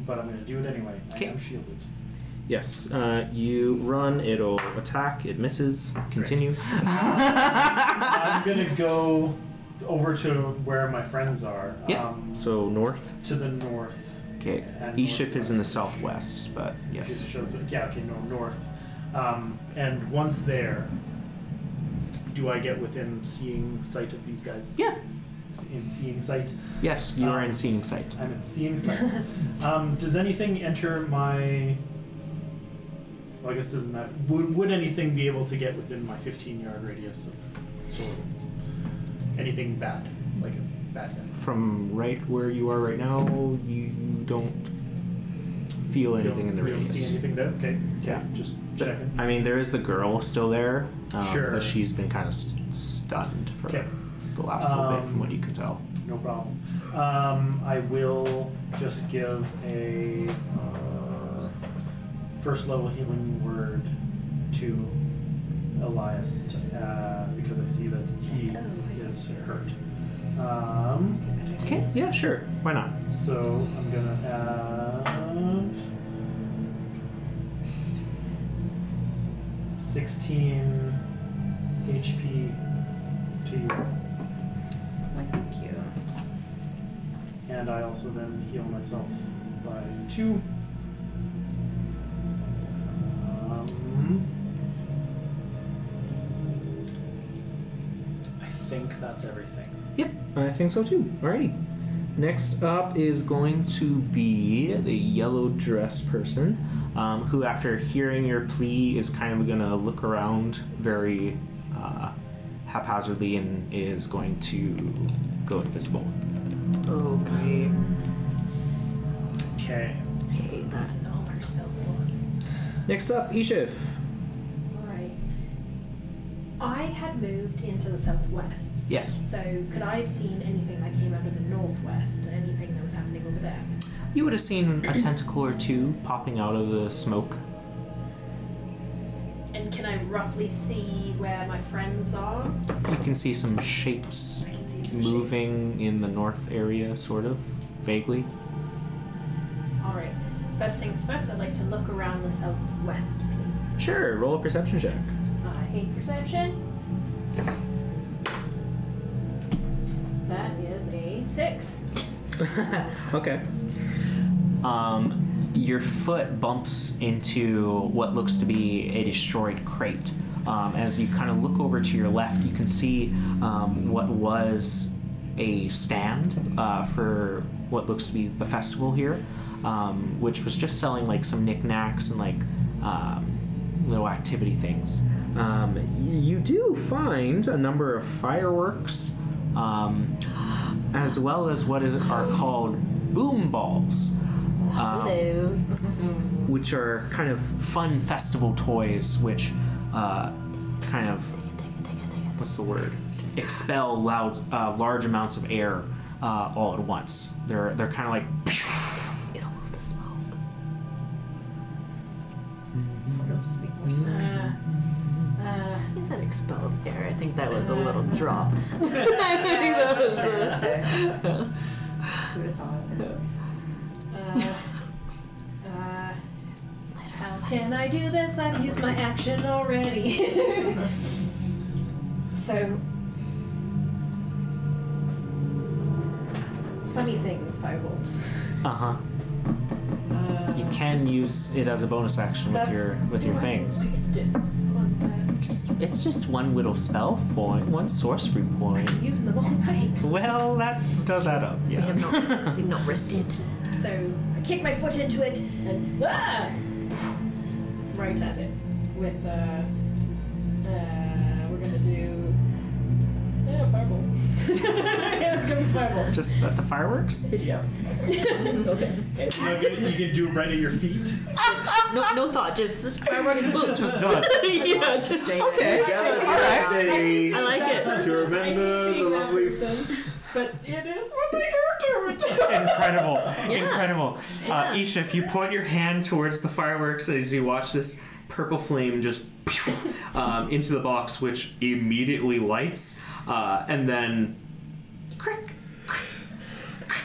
But I'm gonna do it anyway. I Okay. am shielded. Yes. You run. It'll attack. It misses. Continue. I'm gonna go over to where my friends are. Yeah. So north. To the north. Okay. And Ishif is in the northwest. southwest, but yes. Yeah, okay, no, north. And once there, do I get within seeing sight of these guys? Yeah. In seeing sight? Yes, you are in seeing sight. I'm in seeing sight. Does anything enter my... Well, I guess it doesn't matter. Would anything be able to get within my 15-yard radius of swords? Anything bad? Like a bad guy? From right where you are right now, you don't feel anything in the You don't radius. see anything there? Okay. Yeah. Just But, checking. I mean, there is the girl still there, Sure. but she's been kind of stunned for Okay. the last little bit, from what you can tell. No problem. I will just give a first level healing word to Elias because I see that he is hurt. Okay, yeah, sure. Why not? So I'm gonna add 16 HP to you. Thank you. And I also then heal myself by 2. I think that's everything. Yep, I think so too. Alrighty. Next up is going to be the yellow dress person, who, after hearing your plea, is kind of going to look around very haphazardly and is going to go invisible. Okay. Okay. I hate that. Using all our spell slots. Next up, Ishif. Alright. I had moved into the southwest. Yes. So could I have seen anything that came out of the northwest? Anything that was happening over there? You would have seen a tentacle or two popping out of the smoke. And can I roughly see where my friends are? You can see some shapes I can see some moving in the north area, sort of, vaguely. Alright. First things first, I'd like to look around the southwest, please. Sure, roll a perception check. I hate perception. That is a 6. Okay. Your foot bumps into what looks to be a destroyed crate. As you kind of look over to your left, you can see what was a stand for what looks to be the festival here, which was just selling like some knickknacks and like little activity things. You do find a number of fireworks, as well as what are called boom balls. Hello. Which are kind of fun festival toys, which kind of, what's the word? Expel large amounts of air all at once. They're kind of like. It'll move the smoke. It'll just be more smoke. spells there. I think that was a little drop. I think that was That's fair. Who would have thought? How can I do this? I've used my action already. So, funny thing, firebolts. You can use it as a bonus action with your things. Wasted on that. It's just one little spell point, one sorcery point. I'm using them all night. Well, that does add up. Yeah. We've not rested. So I kick my foot into it and right at it with we're gonna do fireball. It's gonna be fireball. Just at the fireworks? Yeah. Okay. You can do it right at your feet. No thought, just fireworks, boom. Just done. Yeah, just Okay. Gather here today I like it. to remember the lovely. But it is what the character would do. Incredible. Isha, if you point your hand towards the fireworks as you watch this purple flame just into the box, which immediately lights, and then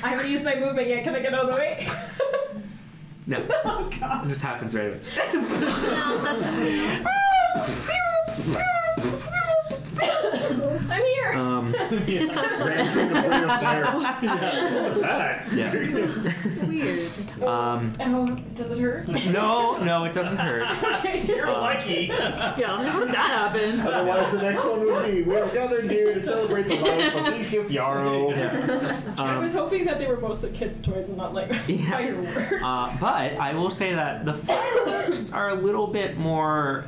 I haven't used my movement yet. Can I get out of the way? no. Oh, God. This happens right away. I'm here. Ran through the ring of fire. What's that? Yeah. Weird. Oh, does it hurt? No, it doesn't hurt. Okay. You're lucky. Yeah, how did that happen? Otherwise, the next one would be: we are gathered here to celebrate the life of Isha Fiaro. I was hoping that they were mostly kids' toys and not like fireworks. But I will say that the fireworks are a little bit more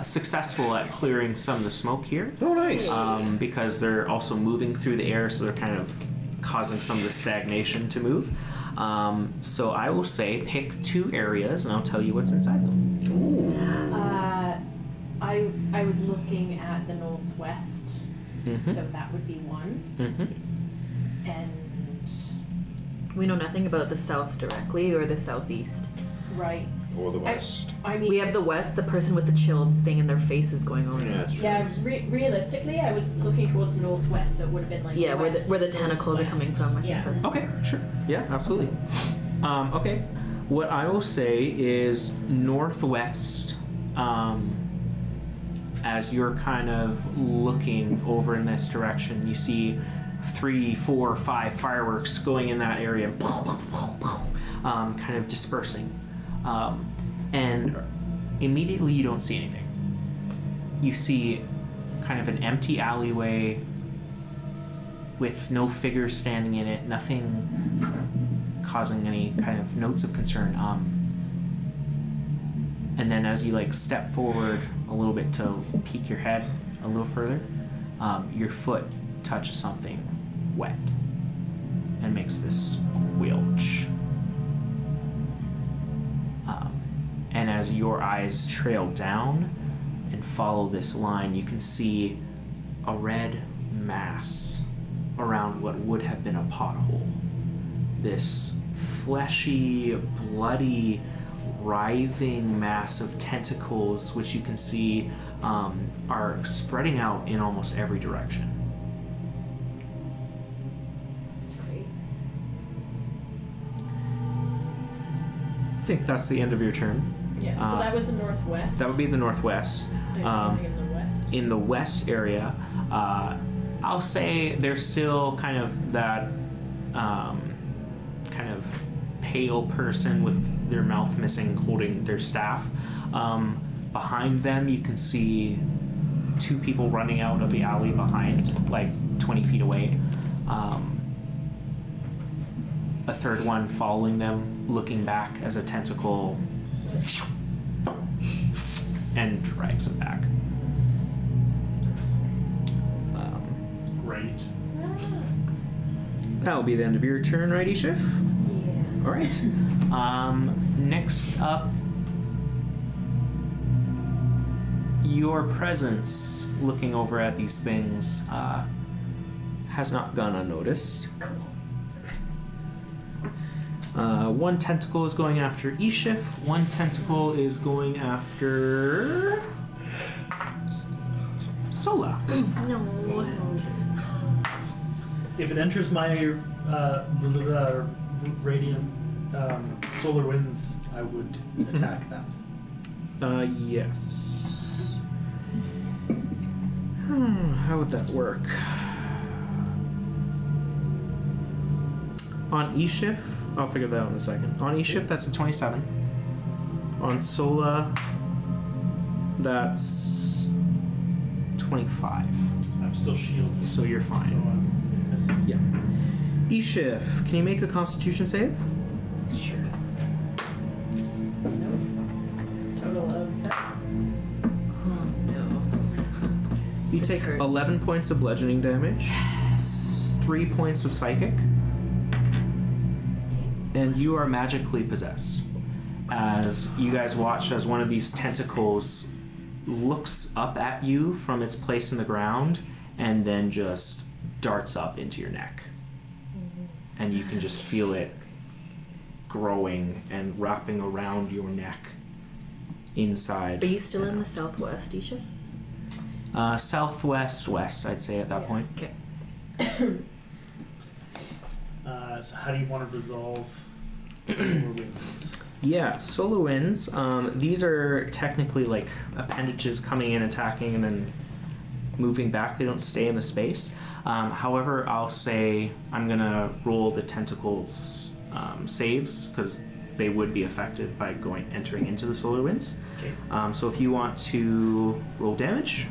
successful at clearing some of the smoke here. Oh, nice. Because they're also moving through the air, so they're kind of causing some of the stagnation to move. So I will say pick 2 areas, and I'll tell you what's inside them. I was looking at the northwest, so that would be one. And We know nothing about the south directly or the southeast. right. Or the west. I mean, We have the west, the person with the chilled thing in their face is going on. Yeah, that's true. yeah. Realistically, I was looking towards northwest, so it would have been like Yeah, where the west, tentacles are coming northwest. from. I think Yeah. that's Okay, sure. Yeah, absolutely. Okay. What I will say is northwest, as you're kind of looking over in this direction, you see 3, 4, 5 fireworks going in that area, kind of dispersing. And immediately you don't see anything. You see kind of an empty alleyway with no figures standing in it, nothing causing any kind of notes of concern. And then as you like step forward a little bit to peek your head a little further, your foot touches something wet and makes this squelch. And as your eyes trail down and follow this line, you can see a red mass around what would have been a pothole. This fleshy, bloody, writhing mass of tentacles, which you can see are spreading out in almost every direction. I think that's the end of your turn. Yeah. So that was the northwest. That would be the northwest. There's something in the west. In the west area, I'll say there's still kind of that kind of pale person with their mouth missing holding their staff. Behind them you can see 2 people running out of the alley behind, like 20 feet away. A third one following them, looking back as a tentacle and drags them back. Great. That will be the end of your turn, right, Ishif? Yeah. All right. Next up, your presence, looking over at these things, has not gone unnoticed. One tentacle is going after Ishif. One tentacle is going after Sola. No. If it enters my radiant solar winds, I would attack that. Yes. How would that work? On E-Shift, I'll figure that out in a second. On E-Shift, that's a 27. On Sola, that's 25. I'm still shielded, So you're so fine. I'm missing. Yeah. E-Shift, can you make a Constitution save? Sure. Nope. Total of 7. Oh no. You This take hurts. 11 points of bludgeoning damage, 3 points of psychic, and you are magically possessed. As you guys watch as one of these tentacles looks up at you from its place in the ground and then just darts up into your neck. And you can just feel it growing and wrapping around your neck inside. Are you still in the southwest, Isha? Southwest, west, I'd say at that point. Okay. So how do you want to resolve solar winds? Yeah, solo wins. These are technically like appendages coming in, attacking, and then moving back. They don't stay in the space. However, I'll say I'm gonna roll the tentacles saves because they would be affected by entering into the solar winds. Okay. So if you want to roll damage,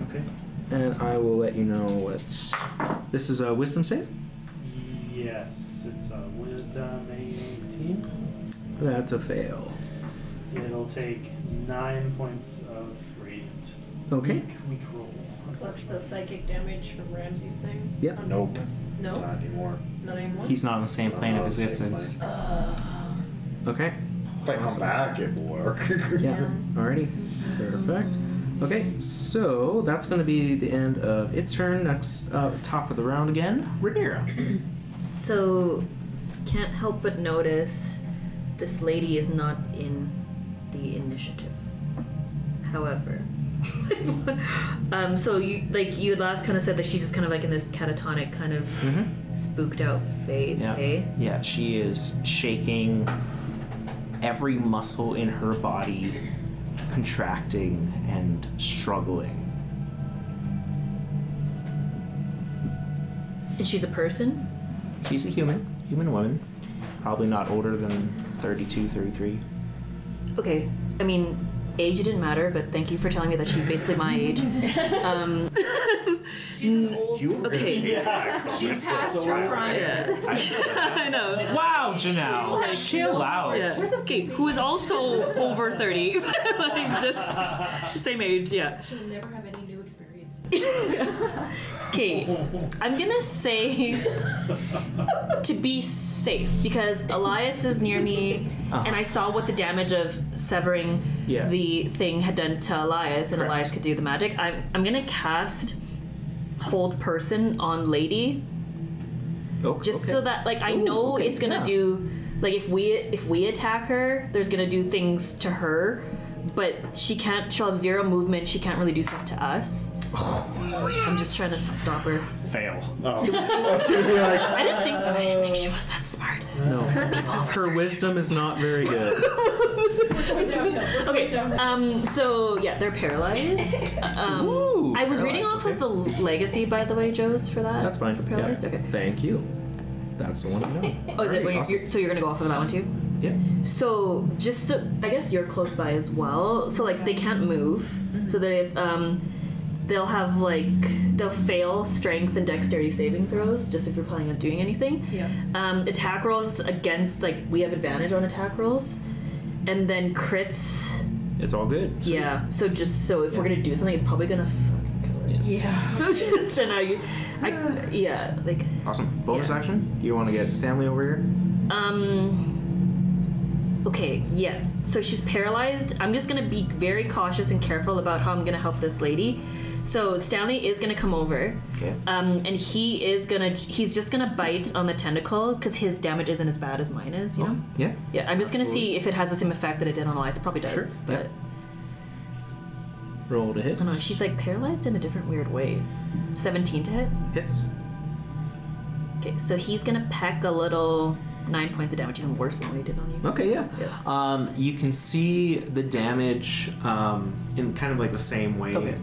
Okay. and I will let you know what. This is a wisdom save. Yes, it's a wisdom 18. That's a fail. It'll take 9 points of radiant. Okay. Weak roll. Plus the psychic damage from Ramsey's thing. Yep. Nope. No, Not anymore. not anymore. He's not on the same plane of Not on the same existence. Okay. If I come back, it will work. Yeah. Alrighty. Perfect. Okay, so that's going to be the end of its turn. Next, top of the round again, Rhaenyra. So, can't help but notice this lady is not in the initiative. However, so you last kind of said that she's just kind of like in this catatonic kind of spooked out phase. Yeah. Hey. Yeah, she is shaking, every muscle in her body contracting and struggling. And she's a person. She's a human woman, probably not older than 32, 33. Okay. I mean, age didn't matter, but thank you for telling me that she's basically my age. She's an old. You were Okay. Yeah. She's past her prime. Yeah. I know. Wow, Janelle, chill out. Yeah. Okay, who is also over 30. Like, just same age, yeah. She'll never have any new experiences. Okay, I'm gonna say to be safe because Elias is near me, and I saw what the damage of severing the thing had done to Elias, and Correct. Elias could do the magic. I'm gonna cast Hold Person on Lady, just so that I know it's gonna do if we attack her, there's gonna do things to her, but she'll have 0 movement. She can't really do stuff to us. I'm just trying to stop her. Fail. Oh. I was gonna be like, I didn't think she was that smart. No. Her wisdom is not very good. Okay, so yeah, they're paralyzed. Ooh, I was reading off paralyzed, of the legacy, by the way, Joe's, for that. That's fine. For paralyzed? Yeah. Okay. Thank you. That's the one I know. Oh, is it? Alright, awesome. So you're gonna go off of that one too? Yeah. So I guess you're close by as well. So they can't move. So they'll have they'll fail strength and dexterity saving throws just if you're planning on doing anything. Yeah. Attack rolls against we have advantage on attack rolls, and then crits. It's all good. Sweet. Yeah. So if we're gonna do something, it's probably gonna fucking kill it. Yeah. So just Awesome. Bonus Yeah. action? You want to get Stanley over here? Okay, yes. So she's paralyzed. I'm just gonna be very cautious and careful about how I'm gonna help this lady. So Stanley is gonna come over. Okay. And he's just gonna bite on the tentacle because his damage isn't as bad as mine is, you know? Yeah. Yeah, I'm just gonna Absolutely. see if it has the same effect that it did on Elias. It probably does. Sure, But Roll to hit. Oh no, she's like paralyzed in a different weird way. 17 to hit. Hits. Okay, so he's gonna peck a little 9 points of damage, even worse than what he did on you. Okay, yeah. You can see the damage in kind of like the same way. Okay.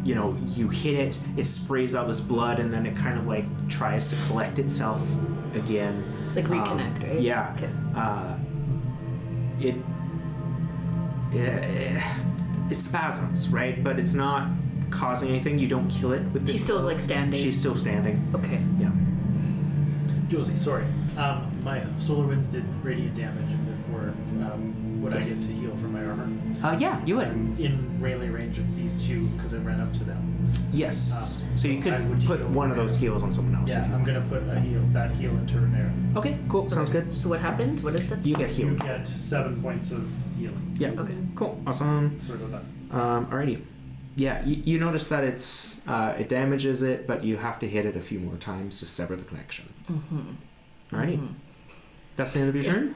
You know, you hit it, it sprays out this blood, and then it kind of like tries to collect itself again. Like reconnect, right? Yeah. Okay. It spasms, right? But it's not causing anything. You don't kill it with this. She's still like standing. She's still standing. Okay. Yeah. Josie, sorry. My solar winds did radiant damage, and therefore, would I get to heal from my armor? Yeah, you would. In melee range of these two, because I ran up to them. Yes. So you I could would put heal one of those Renera. heals on someone else. Yeah, I'm gonna put that heal into Renera. Okay, cool. Sounds good. So what happens? What is this? You get You healed. get 7 points of healing. Yeah. Okay. Cool. Awesome. Sort of that. Alrighty. Yeah, you notice that it damages it, but you have to hit it a few more times to sever the connection. Mm-hmm. Alrighty. That's the end of your turn?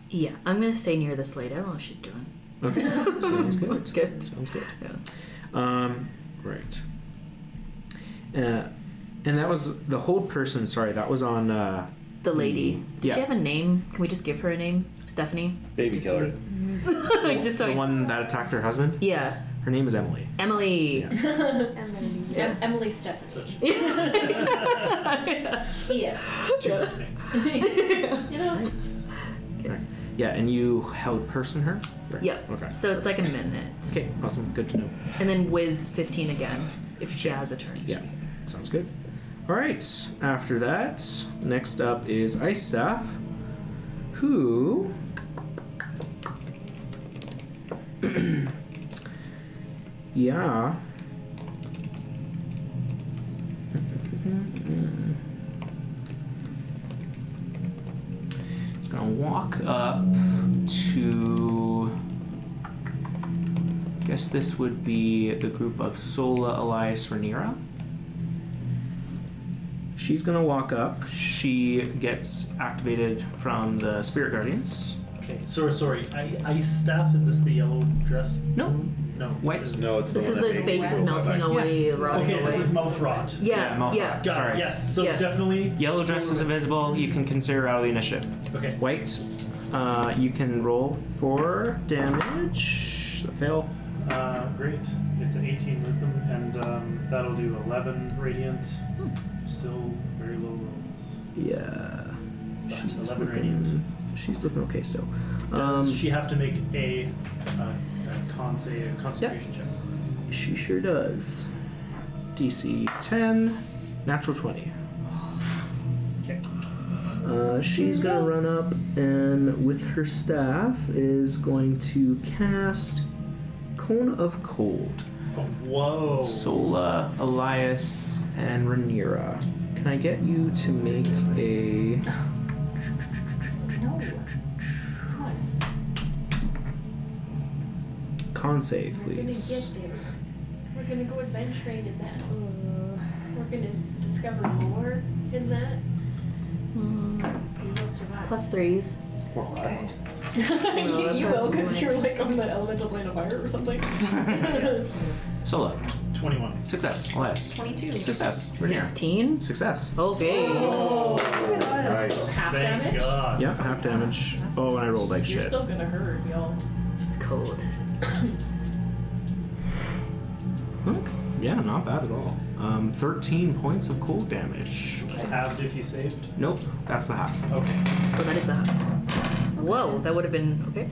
Yeah, I'm gonna stay near this lady. I don't know what she's doing. Okay. Sounds good. Good. Sounds good. Yeah. Right. And that was the hold person, sorry, that was on The lady. Does Yeah. she have a name? Can we just give her a name? Stephanie? Baby Just killer. like just so the one that attacked her husband? Yeah. Her name is Emily. Emily. Yeah. Emily Stephanie. Yes. Two first names. You know. Yeah, and you held person her? Right. Yep. Okay. So it's like a minute. Okay, awesome. Good to know. And then whiz 15 again if she has a turn. Yeah, sounds good. All right. After that, next up is Ice Staff, who yeah. It's gonna walk up to. I guess this would be the group of Sola, Elias, Rhaenyra. She's gonna walk up. She gets activated from the Spirit Guardians. Okay, sorry. Ice staff, is this the yellow dress? No. No. White. No, it's This the is one the that face makes is me melting go back. away, rotting Okay, this away. is mouth rot. Yeah, mouth yeah. rot. Got Sorry. it, yes. So Yeah. definitely. Yellow dress is invisible. You can consider out of the initiative. Okay. White. You can roll for damage. A fail. Great. It's an 18 wisdom, and that'll do 11 radiant. Still very low rolls. Yeah. But She's 11 radiant. looking okay still. Does she have to make a concentration check? She sure does. DC 10, natural 20. Okay. She's gonna run up and with her staff is going to cast Cone of Cold. Oh, whoa. Sola, Elias, and Rhaenyra. Can I get you to make a No. Come on. con save, We're gonna please? get there. We're gonna go adventuring in that. We're gonna discover more in that. We will survive. Plus 3s. Well, I that's You what will, I'm because doing. you're like on the elemental plane of fire or something. Sola, 21. success. Elias, 22. success. Rhaenyra, 16? success. Okay. Oh, look at us. Nice. Half Thank damage? God. Yeah, half damage. Oh, and I rolled like You're shit. still gonna hurt, y'all. It's cold. Okay. Yeah, not bad at all. 13 points of cold damage. Halved if you saved. Nope, that's the half. Okay. So that is a half. Whoa, that would have been okay.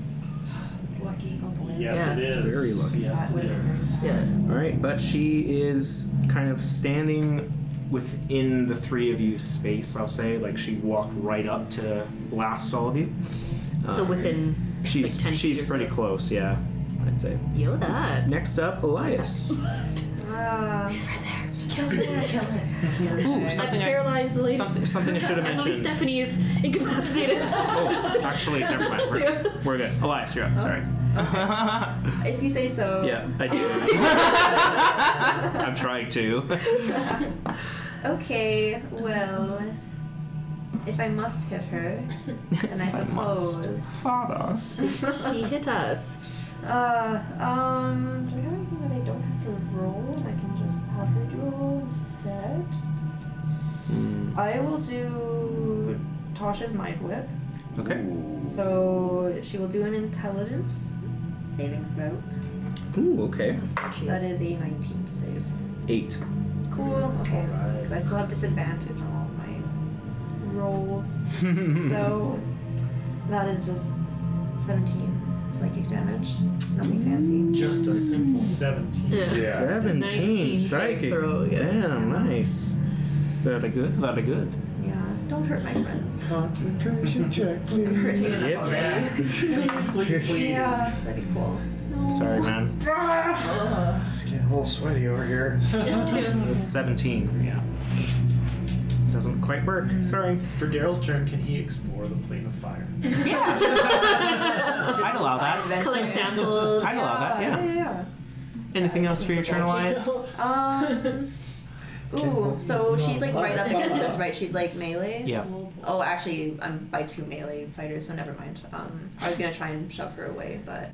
It's lucky. Yes, Yeah. it is. It's very lucky. Yes, it is. Yeah. All right, but she is kind of standing within the three of you's space, I'll say. Like she walked right up to blast all of you. So within She's like 10 she's feet or pretty so. close, yeah, I'd say. Yo, that. Next up, Elias. Ooh, I've something I, paralyzed the lady. something I should have Emily mentioned. Stephanie is incapacitated. Oh, actually, never mind. We're good. Elias, you're up. Sorry. If you say so. Yeah, I do. I'm trying to. Okay, well. If I must hit her, then I suppose. Father. She hit us. Do I have anything that I don't have to roll and I can just have her do a roll instead? I will do Tasha's Mind Whip. Okay. So she will do an intelligence saving throw. Ooh, okay. That is a 19 to save. 8. Cool. Okay. Because I still have disadvantage on all of my rolls. So that is just 17 psychic damage. Nothing fancy. Just a simple 17. Yeah. Yeah. 17 psychic. Throw, yeah. Damn, nice. Very good, very good. Yeah. Don't hurt my friends. Concentration check, please. I'm hurting Yep. enough already. Please. Yeah, that'd be cool. No. Sorry, man. It's getting a little sweaty over here. It's 17, yeah. Doesn't quite work. Sorry. For Darryl's turn, can he explore the plane of fire? I'd allow that. Collect samples. I'd allow that, yeah. Yeah. Anything else for your turn, Elias? Ooh, so she's like right up against us, right? She's like melee? Yeah. Oh, actually, I'm by 2 melee fighters, so never mind. I was gonna try and shove her away, but...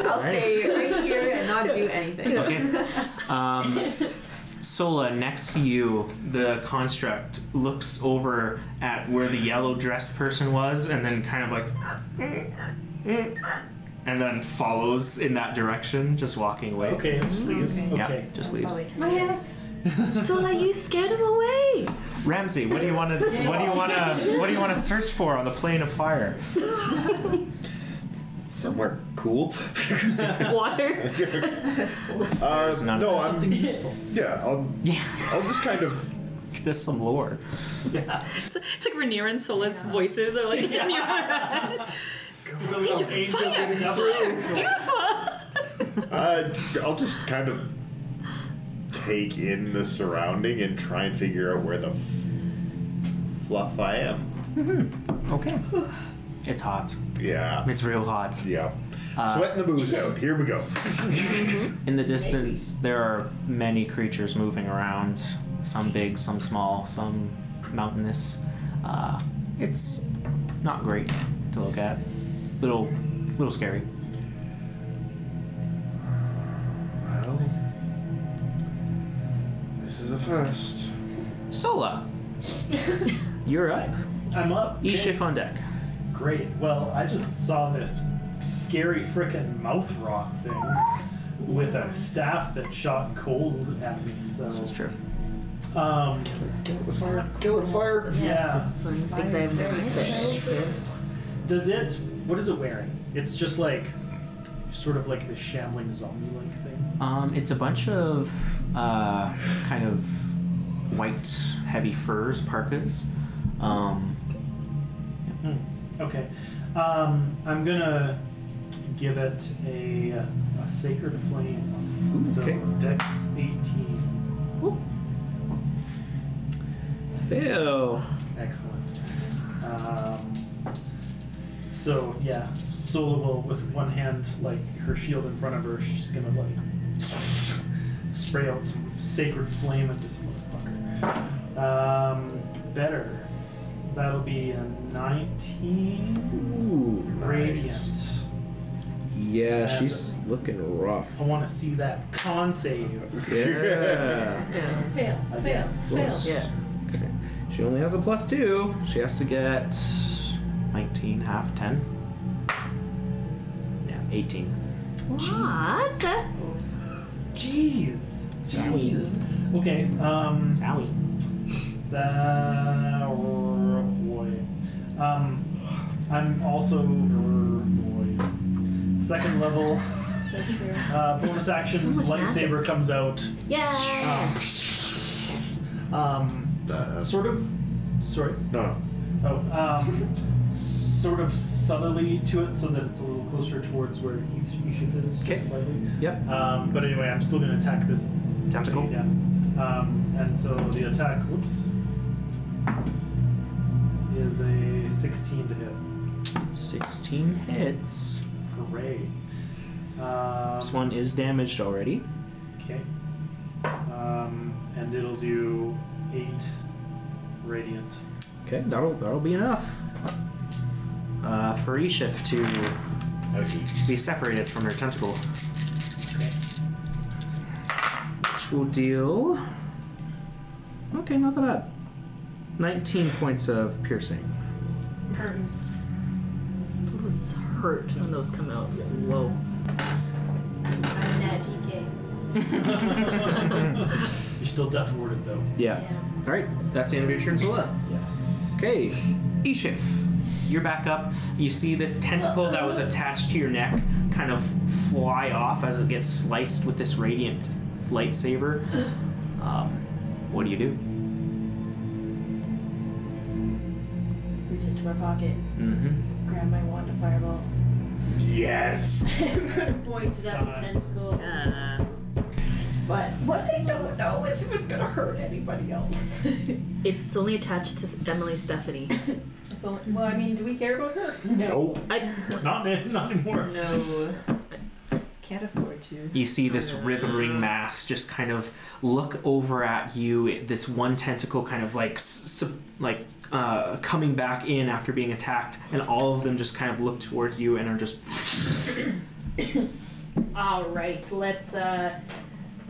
I'll stay right here and not do anything. Okay. Sola, next to you, the construct looks over at where the yellow dressed person was and then kind of like... and then follows in that direction, just walking away. Okay, it just leaves. Okay. Yeah, Okay. just leaves. Sola, you scared him away. Ramsey, what do you want to search for on the plane of fire? Somewhere cool. Water. none. No, Something I'm. useful. Yeah, I'll just kind of. Just some lore. Yeah. It's like Rainier and Sola's voices are like in your head. Angel Fire! Beautiful. I'll just kind of take in the surrounding and try and figure out where the fluff I am. Okay. It's hot. Yeah. It's real hot. Yeah. Sweating the booze out. Here we go. In the distance, there are many creatures moving around. Some big, some small, some mountainous. It's not great to look at. Little scary. Well, this is a first. Sola, you're up. I'm up. Each Okay. shift on deck. Great. Well, I just saw this scary frickin' mouth rot thing with a staff that shot cold at me. So This is true. Kill it with fire. Kill it with fire. Yeah. Things I've never Does it? What is it wearing? It's just like, sort of like the shambling zombie-like thing. It's a bunch of kind of white, heavy furs, parkas. Okay. I'm gonna give it a sacred flame. Ooh, So okay. Dex 18. Fail. Excellent. So yeah, Sola will, with one hand, like her shield in front of her, she's gonna like spray out some sacred flame at this motherfucker. Better. That'll be a 19 Ooh, radiant. Yeah, And she's looking rough. I want to see that con save. Yeah. Fail. Yeah. Okay. She only has a +2. She has to get 19, half, 10. Yeah, 18. What? Jeez. Jeez. Okay. Sally. That. Oh boy. I'm also. Boy. Second level. Bonus action. So much Lightsaber magic. comes out. Yeah. Sort of. Sorry. No. Sort of southerly to it, so that it's a little closer towards where Ishif is, Okay. just slightly. Yep. But anyway, I'm still going to attack this Tentacle. Yeah. And so the attack, whoops, is a 16 to hit. 16 hits. Hooray. This one is damaged already. Okay. And it'll do 8 radiant. Okay, that'll be enough for Ishif to be separated from her tentacle. Okay. Which will deal. Okay, not that bad. 19 points of piercing. Those hurt when those come out. Whoa. I'm Nat DK. You're still death warded though. Yeah. All right, that's the end of your turn, Zola. Yes. Okay, Ishif, you're back up. You see this tentacle that was attached to your neck kind of fly off as it gets sliced with this radiant lightsaber. What do you do? Reach into my pocket, Mm-hmm. grab my wand of fireballs. Yes. Points at the tentacle. But what I don't know is if it's gonna hurt anybody else. It's only attached to Emily Stephanie. It's only, well, I mean, do we care about her? Nope. Not anymore. No. Can't afford to. You see this writhing mass just kind of look over at you. This one tentacle kind of like coming back in after being attacked, and all of them just kind of look towards you and are just. All right, let's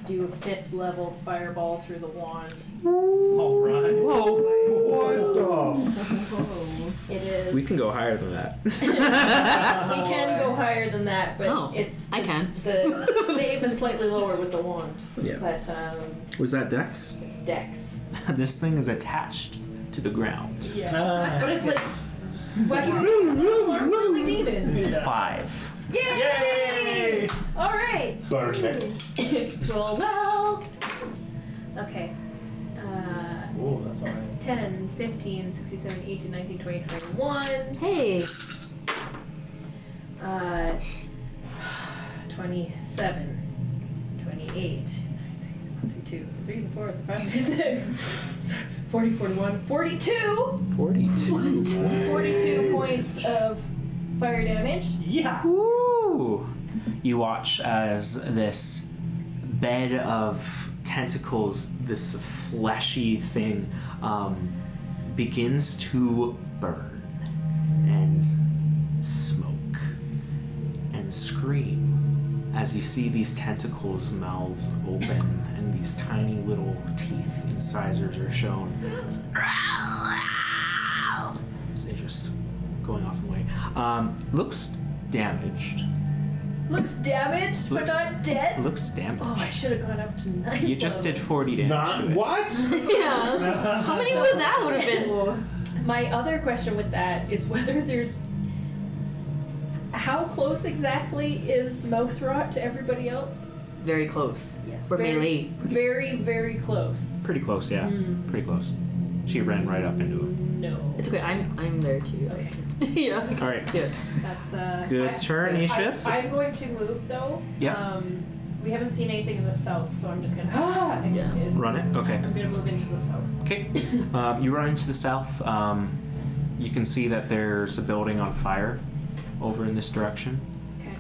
do a 5th level fireball through the wand. All right. Whoa! What the? It is. We can go higher than that. We can go higher than that, but I can. The save is slightly lower with the wand. Yeah. But Was that Dex? it's Dex. This thing is attached to the ground. Yeah. But it's like wacky demon. 5. Yay! All right. Butterknick. Roll well. Okay. Oh, that's alright. 10, 15, 16, 17, 18, 19, 20, 21. Hey. 27, 28, 32, 33, 34, 35, 36, 40, 41, 42. 42. 42 points of fire damage. Yeah. Woo! You watch as this bed of tentacles, this fleshy thing, begins to burn and smoke and scream as you see these tentacles' mouths open and these tiny little teeth and incisors are shown. So they're just going off and away. Looks damaged. Looks damaged, but not dead. Looks damaged. Oh, I should have gone up to 9. You just did 40 damage. Not to it. what? Yeah. How many would that would have been? My other question with that is whether there's. How close exactly is mouth rot to everybody else? Very close. Yes. We're melee. Very, very close. Pretty close, yeah. Pretty close. She ran right up into it. No. It's okay. I'm there too. Okay. Yeah. All right. Good. That's Good turn, Ishif. I'm going to move though. Yeah. We haven't seen anything in the south, so I'm just gonna Run it? Okay. I'm gonna move into the south. Okay. You run into the south. You can see that there's a building on fire over in this direction. Okay.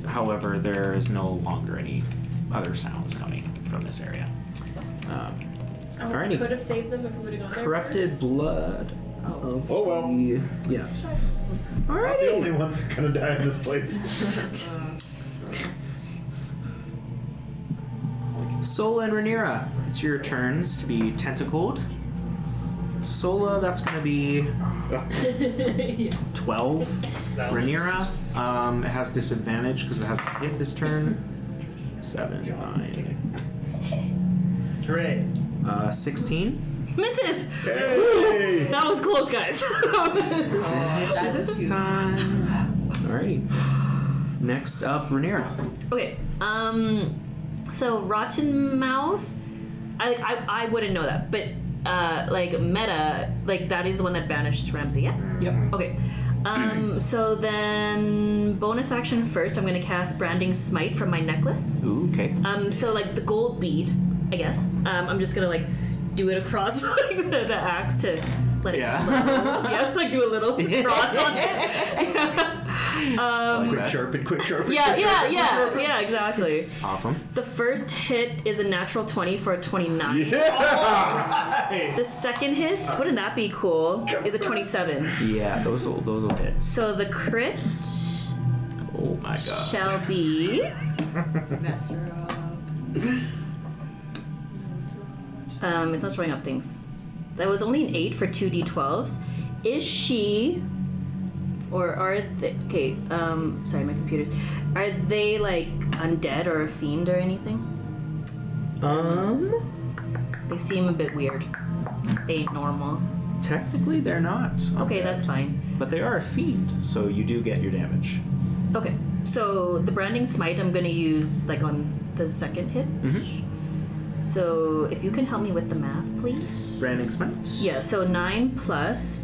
However, there is no longer any other sounds coming from this area. Alrighty. Could have saved them if we would have gone there Corrupted first. blood. Of Oh, well. Yeah. Not the only ones gonna die in this place. Sola and Rhaenyra, it's your turns to be tentacled. Sola, that's going to be 12. Rhaenyra, it has disadvantage because it hasn't hit this turn. 7, 9. Hooray. 16. Misses. Hey! That was close, guys. This time. Alrighty. Next up, Rhaenyra. Okay. So rotten mouth. I wouldn't know that, but like meta, like that is the one that banished Ramsey. Yeah. Yep. Okay. So then bonus action first. I'm gonna cast Branding Smite from my necklace. Ooh, okay. So like the gold bead, I guess. I'm just gonna like do it across like the axe to let it. Yeah. Yeah. Like do a little cross on it. Quick sharpen, quick sharpen. Yeah, exactly. Awesome. The first hit is a natural 20 for a 29. Yeah! The second hit, wouldn't that be cool, is a 27. Yeah, those will hit. So the crit Oh my god. shall be... Mess her up. It's not showing up things. That was only an 8 for 2d12s. Is she... Or are they... Okay, sorry, my computers. Are they, like, undead or a fiend or anything? They seem a bit weird. They ain't normal. Technically, they're not. Okay, undead. that's fine. But they are a fiend, so you do get your damage. Okay, so the Branding Smite I'm going to use, like, on the second hit. Mhm. So if you can help me with the math, please. Branding Smite? Yeah, so 9 plus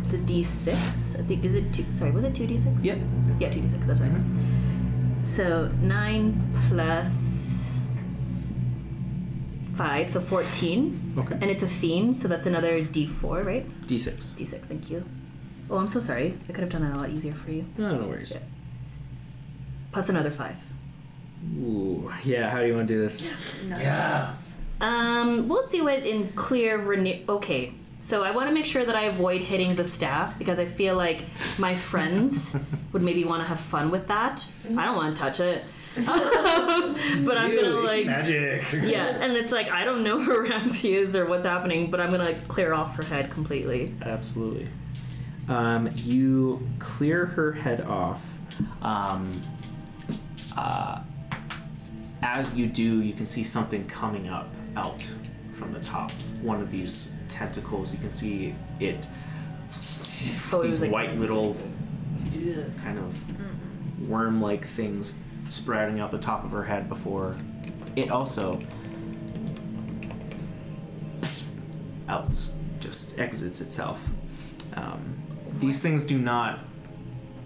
the d6. I think, is it 2? Sorry, was it 2d6? Yep. Yeah, 2d6, that's right. So 9 plus 5, so 14. Okay. And it's a fiend, so that's another d4, right? D6. D6, thank you. Oh, I'm so sorry. I could have done that a lot easier for you. No worries. Yeah. Plus another 5. Ooh, yeah, how do you want to do this? Nice. Yeah. We'll do it in clear Okay, so I want to make sure that I avoid hitting the staff because I feel like my friends would maybe want to have fun with that. I don't want to touch it. But I'm gonna like magic. Yeah, and it's like I don't know where Ramsey is or what's happening, but I'm gonna like clear off her head completely. Absolutely. You clear her head off. As you do, you can see something coming out from the top. One of these tentacles, you can see it. Oh, it These was like white little kind of worm-like things sprouting out the top of her head before it also just exits itself. These things do not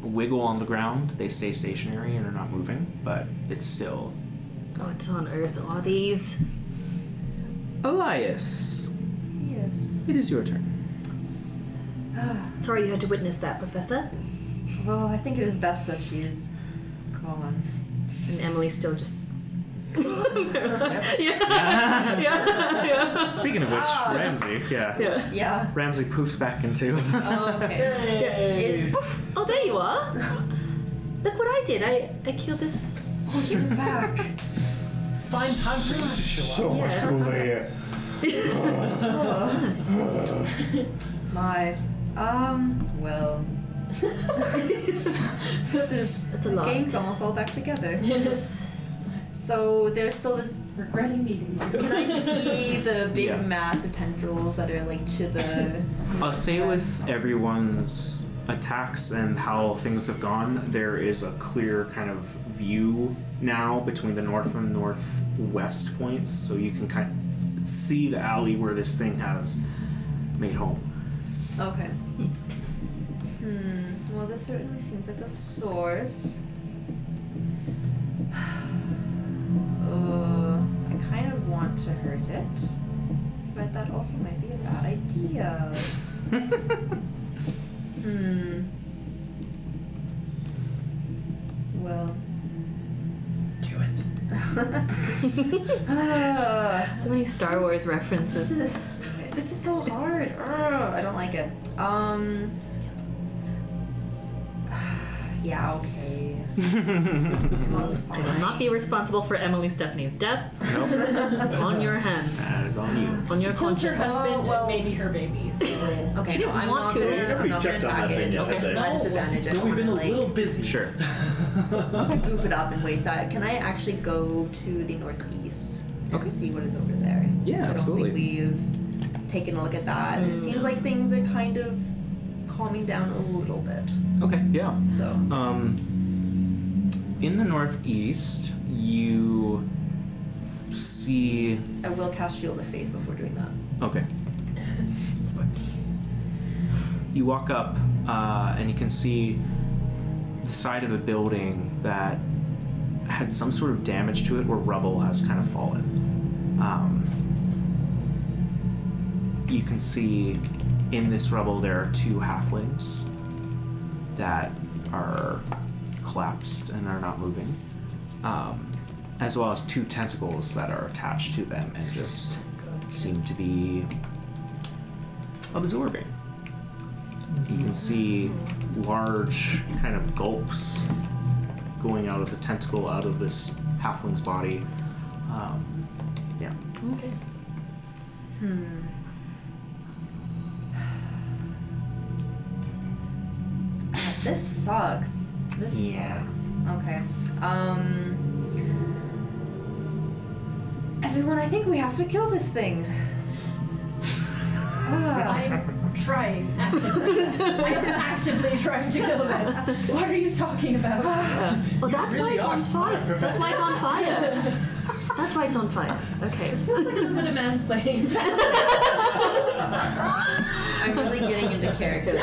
wiggle on the ground. They stay stationary and are not moving, but it's still... What on earth are these? Elias, Yes. it is your turn. Sorry you had to witness that, Professor. Well, I think it is best that she's gone. And Emily's still just... yeah. Speaking of which, Ramsey, Yeah. Yeah. Ramsey poofs back into... Oh, okay. Oh, there you are. Look what I did. I killed this... Oh, you're back. Fine time for you to show up. So much cooler. My. Well. This is. That's a the lot. game's almost all back together. Yes. So there's still this. Regretting meeting you. Can I see the big Yeah. mass of tendrils that are like to the. I'll say with everyone's attacks and how things have gone, there is a clear kind of view now between the north and northwest points, so you can kind of see the alley where this thing has made home. Okay. Well, this certainly seems like a source. I kind of want to hurt it, but that also might be a bad idea. Well. Do it. So many Star Wars references. This is so hard. I don't like it. Yeah, okay. Well, I will not be responsible for Emily Stephanie's death. Nope. It's on your hands. That is on you. On your Killed her conscience. husband well- and maybe her baby. So Okay, She no, didn't I'm want not to. gonna, Yeah, I'm nobody not gonna checked on attack that it. thing yet, Okay, have they? slight disadvantage. I don't We've been a want to little like busy. Sure. goof it up in ways that can I actually go to the northeast and see what is over there? Yeah, I don't absolutely. think we've taken a look at that. And it seems like things are kind of calming down a little bit. Okay, yeah. So In the northeast, you see... I will cast Shield of Faith before doing that. Okay. You walk up, and you can see the side of a building that had some sort of damage to it where rubble has kind of fallen. You can see in this rubble there are two halflings that are collapsed and are not moving, as well as 2 tentacles that are attached to them and just seem to be absorbing. You can see large kind of gulps going out of the tentacle, out of this halfling's body. Yeah. Okay. This sucks. This sucks. Okay. Everyone, I think we have to kill this thing. I'm trying actively. I'm actively trying to kill this. What are you talking about? Well, that's why it's on fire. That's why it's on fire. That's why it's on fire. Okay. This feels like a bit of mansplaining. I'm really getting into character.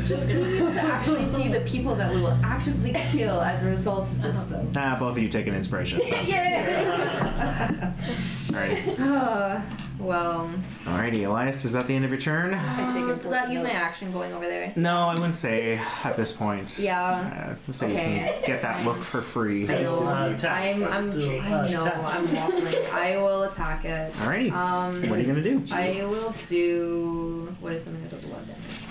Just being able to actually see the people that we will actively kill as a result of this, though. Both of you take an inspiration. Yeah. Alrighty. Well. Alrighty, Elias, is that the end of your turn? Does that use my action going over there? No, I wouldn't say at this point. Yeah. Let's say you can get that look for free. Still, I'm waffling. I will attack it. Alrighty. What are you gonna do? I will do. What is something that does a lot of damage?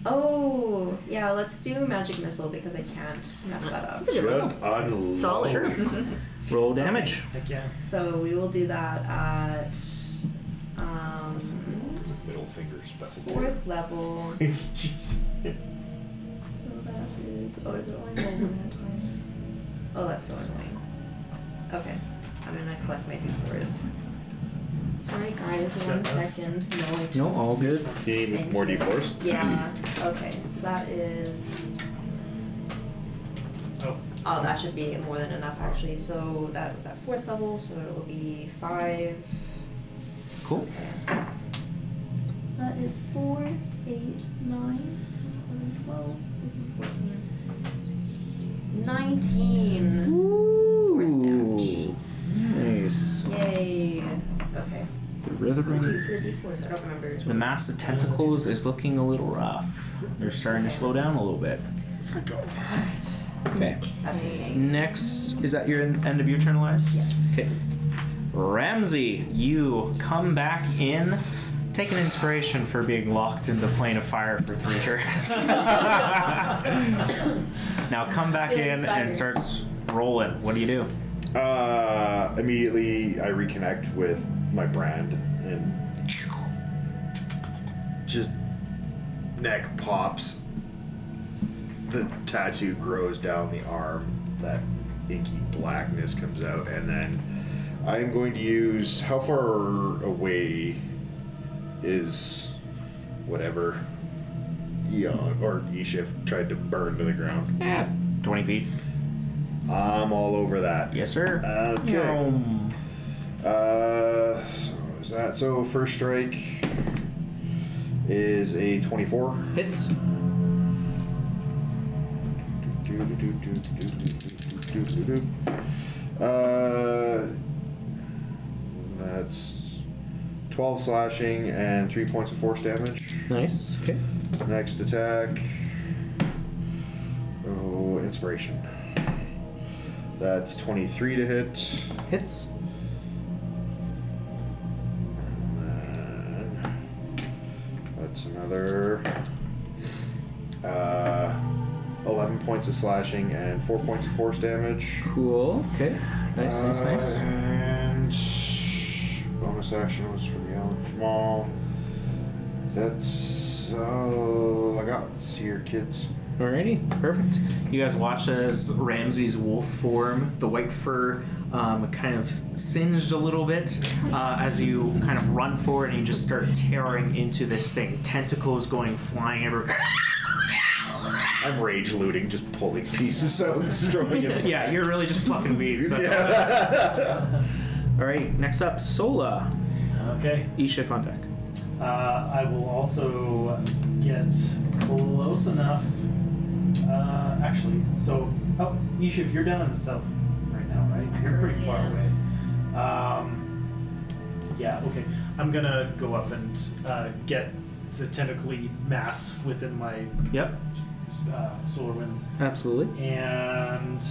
Oh, yeah, let's do Magic Missile because I can't mess that up. Just unload. Solid. Roll damage. Heck yeah. So we will do that at Middle finger special. 4th level. So that is. Oh, is it only roll 1 at a time? Oh, that's so annoying. Okay, I'm gonna collect my d4s. Sorry guys, 1 second. No, all good. You need more d4s? Yeah, okay, so that is... Oh, that should be more than enough actually. So that was at 4th level, so it will be 5. Cool. Okay. So that is 4, 8, 9, 11, 12, 14, 19 force damage. Nice. Yay. Okay. The rhythm. I don't remember. The mass of tentacles is looking a little rough. They're starting to slow down a little bit. Okay. That's it. Next, is that your end of your turn, Elias? Yes. Okay. Ramsey, you come back in. Take an inspiration for being locked in the plane of fire for 3 turns. Now come back in and starts rolling. What do you do? Immediately I reconnect with my brand and just neck pops. The tattoo grows down the arm. That inky blackness comes out, and then I'm going to use, how far away is whatever Eon or Yshif tried to burn to the ground? 20 feet. I'm all over that. Yes, sir. Okay. So is that so? First strike is a 24. Hits. That's 12 slashing and 3 points of force damage. Nice. Okay. Next attack. Oh, inspiration. That's 23 to hit. Hits. And that's another 11 points of slashing and 4 points of force damage. Cool. Okay. Nice. And bonus action was for the Eldritch Maul. That's all I got here, kids. Alrighty, perfect. You guys watch as Ramsey's wolf form, the white fur, kind of singed a little bit as you kind of run forward and you just start tearing into this thing. Tentacles going flying everywhere. I'm rage looting, just pulling pieces out and throwing it. Yeah, you're really just plucking weeds. That's all it is. Alright, next up, Sola. Okay. Yshif on deck. I will also get close enough. Actually, so Yshif, you're down in the south right now, right? You're pretty far away. Yeah, okay. I'm gonna go up and get the tentacly mass within my Yep. solar winds. Absolutely. And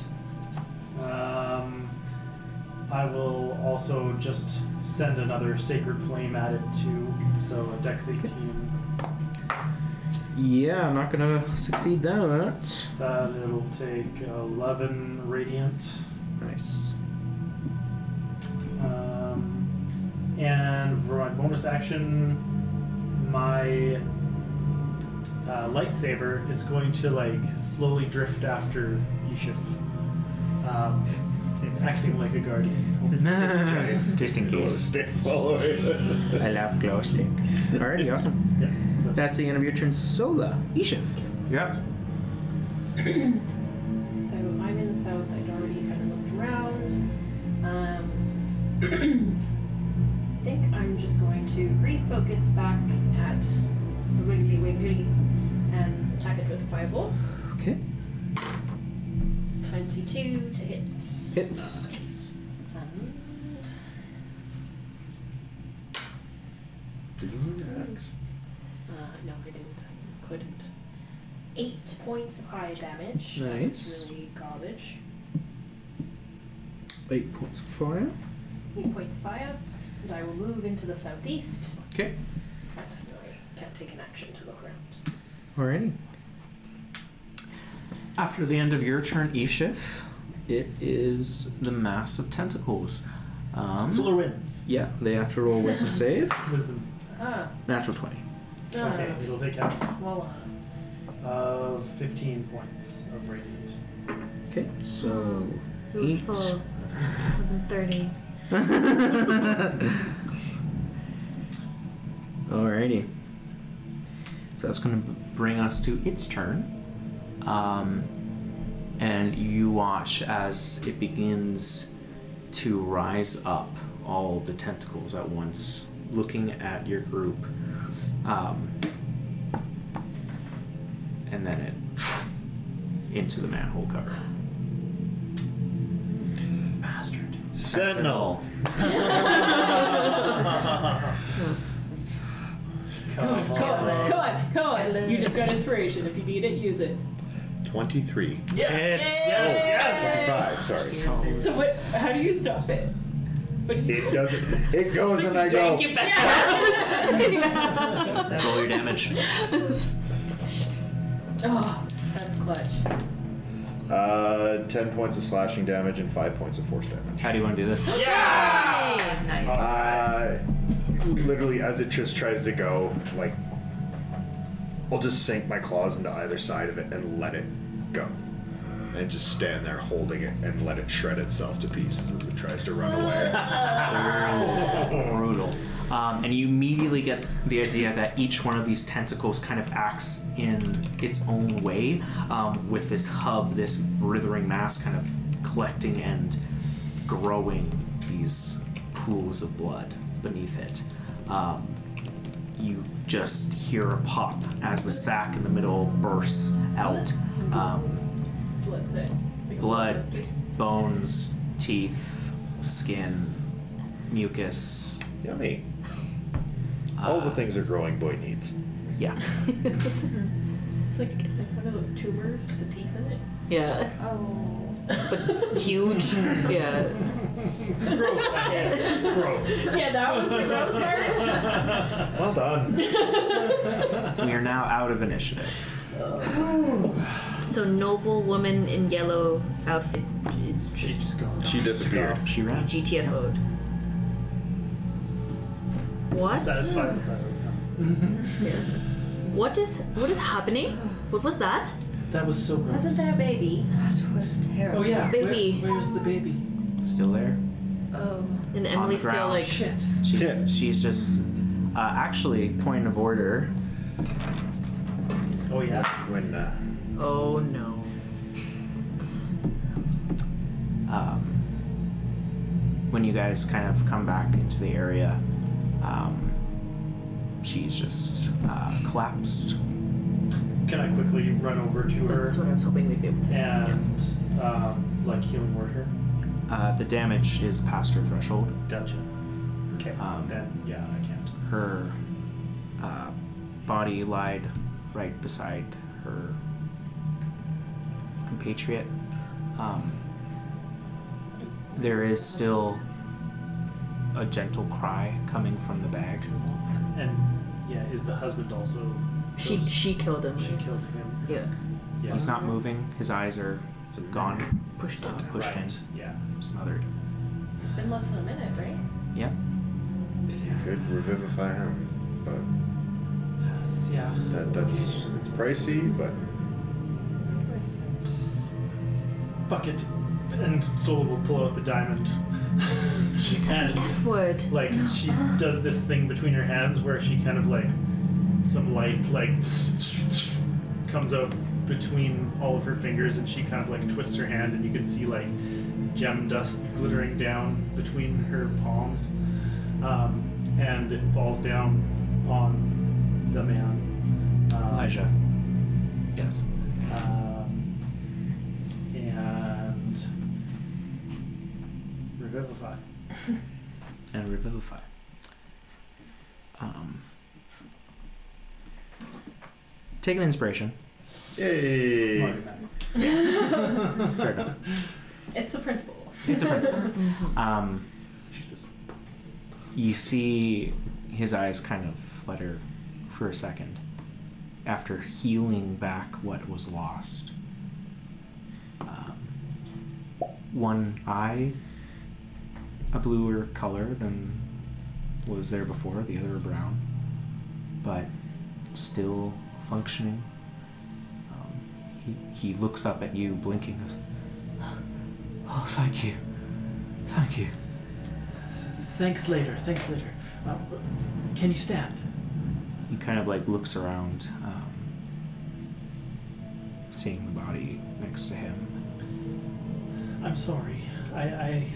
I will also just send another sacred flame at it too. So a Dex 18. Yeah, I'm not gonna succeed that. That it'll take 11 radiant. Nice. And for my bonus action, my lightsaber is going to like slowly drift after Yishif, acting like a guardian. Just in case. Stick following. I love glow stick. Alrighty, awesome. Yeah, so That's the end of your turn, Sola. Ishif, you're up. So I'm in the south. I'd already kind of looked around. I think I'm just going to refocus back at the Wiggly Wiggly and attack it with the firebolts. Okay. 22 to hit. Hits. No, I didn't. I couldn't. 8 points of fire damage. Nice. That's really garbage. 8 points of fire. 8 points of fire. And I will move into the southeast. Okay. Can't take an action to look around. Alrighty. After the end of your turn, Ishif, it is the mass of tentacles. solar winds. Yeah, they have to roll wisdom save. Wisdom. Natural 20. Okay, it'll take out Well, 15 points of radiant. Okay, so It was 8. full. 30. Alrighty. So that's going to bring us to its turn. And you watch as it begins to rise up, all the tentacles at once, looking at your group. And then it into the manhole cover. Bastard. Sentinel. Come on. You just got inspiration. If you need it, use it. 23. Yes. 25, sorry. So what? How do you stop it? What do you? It doesn't. It goes and I go. Get back. Roll your damage. Oh, that's clutch. 10 points of slashing damage and 5 points of force damage. How do you want to do this? Nice. Literally, as it just tries to go, like, I'll just sink my claws into either side of it and let it go. And just stand there holding it and let it shred itself to pieces as it tries to run away. Brutal. And you immediately get the idea that each one of these tentacles kind of acts in its own way, with this hub, this writhing mass kind of collecting and growing these pools of blood beneath it. You just hear a pop as the sac in the middle bursts out. What's it? Blood, bones, teeth, skin, mucus. Yummy. All the things a growing boy needs. Yeah. it's like one of those tumors with the teeth in it. Yeah. Oh. But huge. Yeah. Gross. Gross. Yeah, that was the gross part. Well done. We are now out of initiative. So noble woman in yellow outfit is She's just gone. She disappeared. She ran. GTFO'd. What? Satisfied with that outcome. Yeah. What is happening? What was that? That was so gross. Wasn't there a baby? That was terrible. Oh yeah. Baby. Where's the baby? Still there. Oh. And Emily's still ground. like, Shit. She's just actually, point of order. Oh yeah. When oh no. When you guys kind of come back into the area, she's just collapsed. Can I quickly run over to her That's what I was hoping we'd be able to. and like healing word her? The damage is past her threshold. Gotcha. Okay. Then yeah, I can't. Her body lied right beside her compatriot. There is still a gentle cry coming from the bag. And yeah, is the husband also? She killed him. She killed him. Yeah. Yeah. He's not moving. His eyes are gone, Pushed in. pushed in, Yeah. smothered. It's been less than a minute, right? Yep. You could revivify him, but Yes, yeah. that's it's pricey, but Is it worth it? Fuck it. And Sola will pull out the diamond. She said And, the F word. Like, she does this thing between her hands where she kind of like, some light like comes out between all of her fingers, and she kind of like twists her hand, and you can see like gem dust glittering down between her palms, and it falls down on the man. Elijah. Yes. And revivify. And revivify. Take an inspiration. yay! Fair enough. It's the principle. It's a principle. You see his eyes kind of flutter for a second after healing back what was lost. One eye, a bluer color than was there before, the other a brown, but still functioning. He looks up at you, blinking. Goes, "Oh, thank you, thank you." Thanks later. Can you stand? He kind of like looks around, seeing the body next to him. I'm sorry. I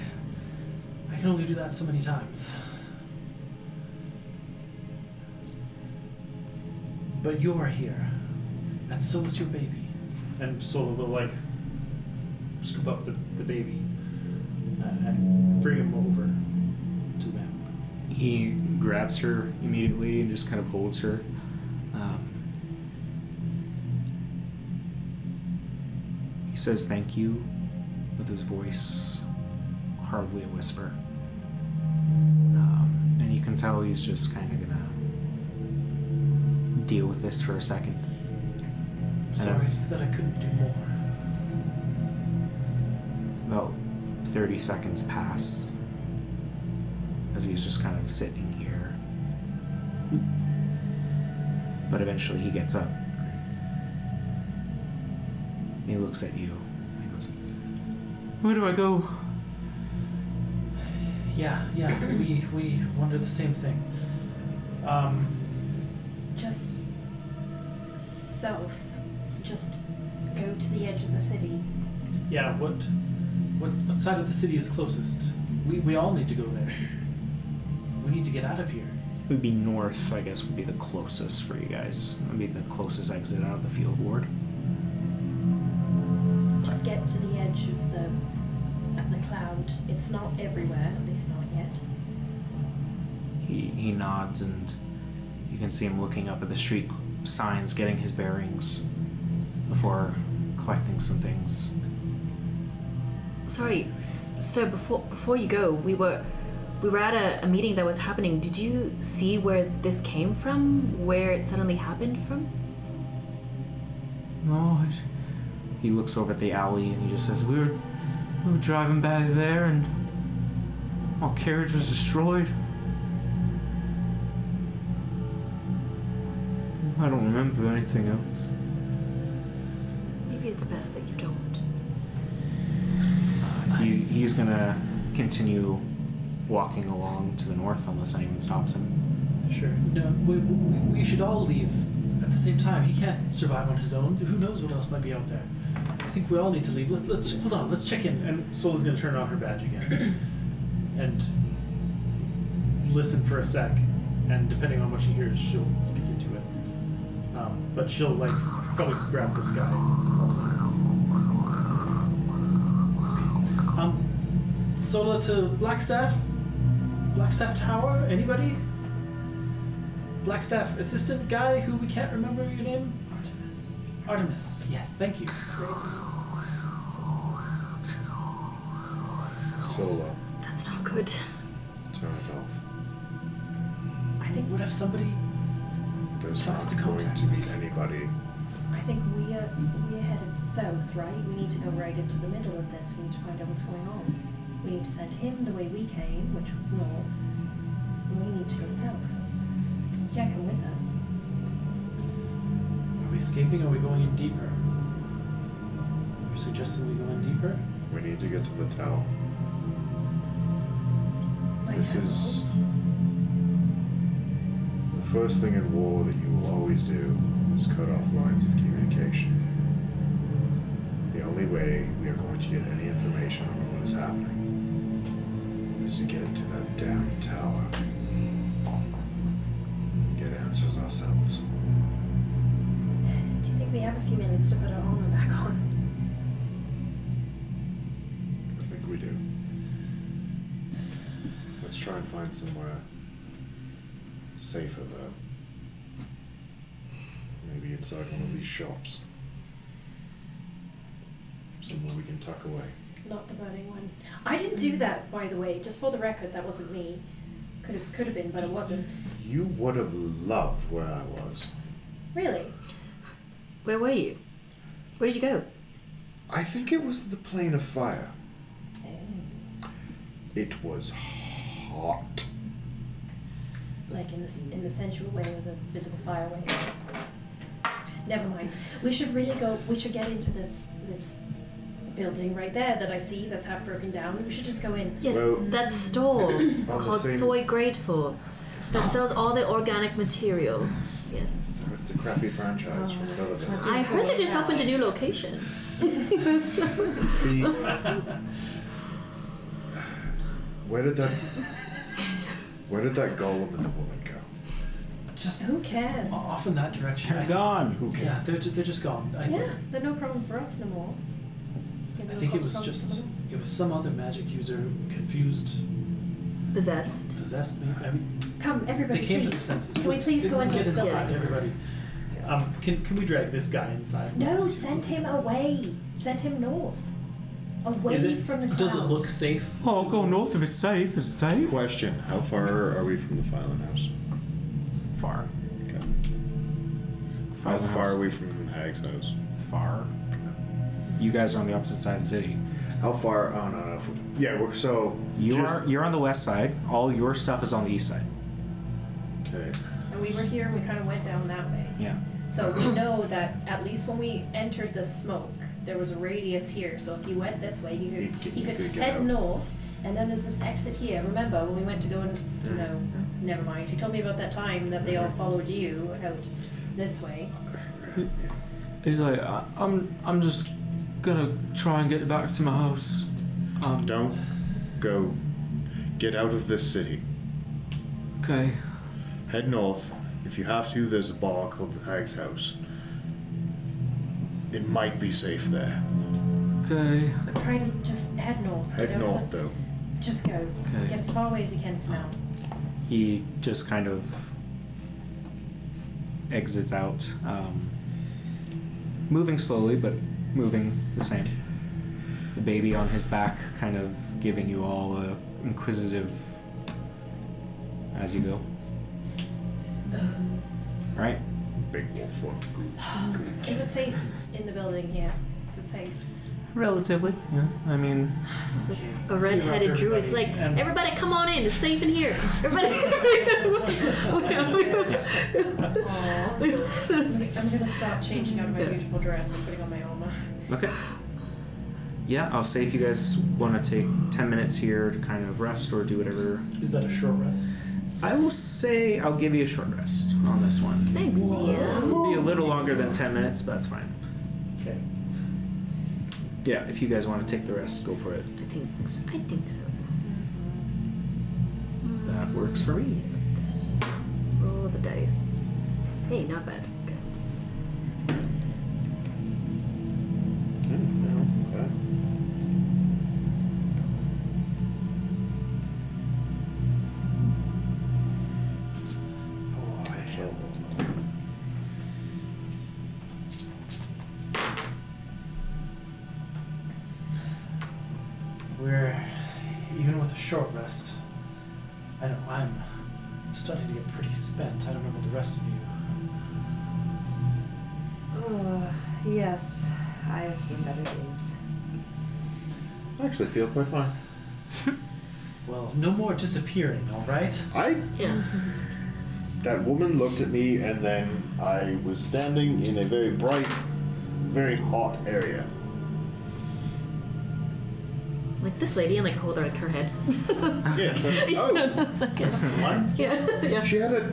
can only do that so many times. But you're here, and so is your baby. And Sola will like scoop up the baby and bring him over to them. He grabs her immediately and just kind of holds her. He says thank you with his voice hardly a whisper. And you can tell he's just kind of gonna deal with this for a second. I'm sorry that I couldn't do more. About 30 seconds pass as he's just kind of sitting here. But eventually he gets up. He looks at you and he goes, "Where do I go?" Yeah, we wonder the same thing. Just south. Just go to the edge of the city. Yeah, what side of the city is closest? We all need to go there. We need to get out of here. It would be north, I guess, would be the closest for you guys. It would be the closest exit out of the field ward. Just get to the edge of the cloud. It's not everywhere, at least not yet. He nods, and you can see him looking up at the street signs, getting his bearings before collecting some things. Sorry, sir. Before you go, we were at a meeting that was happening. Did you see where this came from? Where it suddenly happened from? No, he looks over at the alley and he just says, we were driving back there and our carriage was destroyed. I don't remember anything else. Maybe it's best that you don't. He's gonna continue walking along to the north unless anyone stops him. Sure. No, we should all leave at the same time. He can't survive on his own. Who knows what else might be out there? I think we all need to leave. Let's hold on. Let's check in. And Sola's gonna turn on her badge again and listen for a sec. And depending on what she hears, she'll speak into it. But she'll like probably grab this guy also. Sola to Blackstaff. Blackstaff Tower? Anybody? Blackstaff assistant guy who we can't remember your name? Artemis. Yes, thank you. Solo. That's not good. Turn it off. I think we'd have somebody. There's Tries not to going contact to be us. anybody. I think we are headed south, right? We need to go right into the middle of this. We need to find out what's going on. We need to send him the way we came, which was north. And we need to go south. You can't come with us. Are we escaping or are we going in deeper? You're suggesting we go in deeper? We need to get to the tower. Like This how? is the first thing in war that you will always do is cut off lines of communication. The only way we are going to get any information on what is happening is to get to that damn tower. Get answers ourselves. Do you think we have a few minutes to put our armor back on? I think we do. Let's try and find somewhere safer though. Maybe inside one of these shops. Somewhere we can tuck away. Not the burning one. I didn't do that, by the way. Just for the record, that wasn't me. Could have been, but it wasn't. You would have loved where I was. Really? Where were you? Where did you go? I think it was the plane of fire. It was hot. Like in the sensual way or the physical fire way. Never mind. We should get into this building right there that I see that's half broken down. We should just go in. Yes, Well, that store called same- Soy Grateful that sells all the organic material. Yes. It's a crappy franchise from another village. I heard that it's opened a new location. Where did that golem and the woman go? Just Who cares? off in that direction. They're gone. Who cares? Yeah, they're just gone. Yeah, they're no problem for us no more. Maybe I they'll think it cause was problems for just someone else. it was some other magic user confused, Possessed. possessed maybe. I mean, Come, everybody, they came to please. their senses. Can we please go into get this building? inside, everybody? Can we drag this guy inside? No, send him away. Send him north. Away Is it? from the clouds. Does it look safe? Oh, I'll go north if it's safe. Is it safe? Question: how far are we from the Filing House? Far. Okay. How Filing far house. are we from Hag's house? Far. You guys are on the opposite side of the city. How far? Oh no. Yeah, You're on the west side. All your stuff is on the east side. Okay. And we were here and we kind of went down that way. Yeah. So we know that at least when we entered the smoke, there was a radius here. So if you went this way, he could get head out. north, and then there's this exit here. Remember when we went to go and, never mind. You told me about that time that they all followed you out this way. He's like, I'm just gonna try and get back to my house. Don't go. Get out of this city. Okay. Head north. If you have to, there's a bar called the Hag's House. It might be safe there. Okay. But try to just head north. Head Get out of north, the- though. Just go. Okay. Get as far away as you can for now. He just kind of exits out, moving slowly, but moving the same. The baby on his back, kind of giving you all a inquisitive as you go. Right? Big wolf foot. Is it safe in the building here? Is it safe? Relatively, yeah. I mean, A red-headed druid's like, And- everybody come on in, it's safe in here. Everybody. I'm gonna start changing out of my beautiful dress and putting on my armor. okay. Yeah, I'll say if you guys want to take 10 minutes here to kind of rest or do whatever. Is that a short rest? I will say I'll give you a short rest on this one. Thanks, dear. It'll be a little longer than 10 minutes, but that's fine. Okay. Yeah, if you guys want to take the rest, go for it. I think so. That works for me. Roll the dice. Hey, not bad. Okay. Okay. Even with a short rest, I know I'm starting to get pretty spent. I don't know about the rest of you. Yes, I have seen better days. I actually feel quite fine. Well, no more disappearing, all right? Yeah. That woman looked at me, and then I was standing in a very bright, very hot area. Like this lady, and like hold her head. Yes. That's okay. That's the one? Yeah. She had a.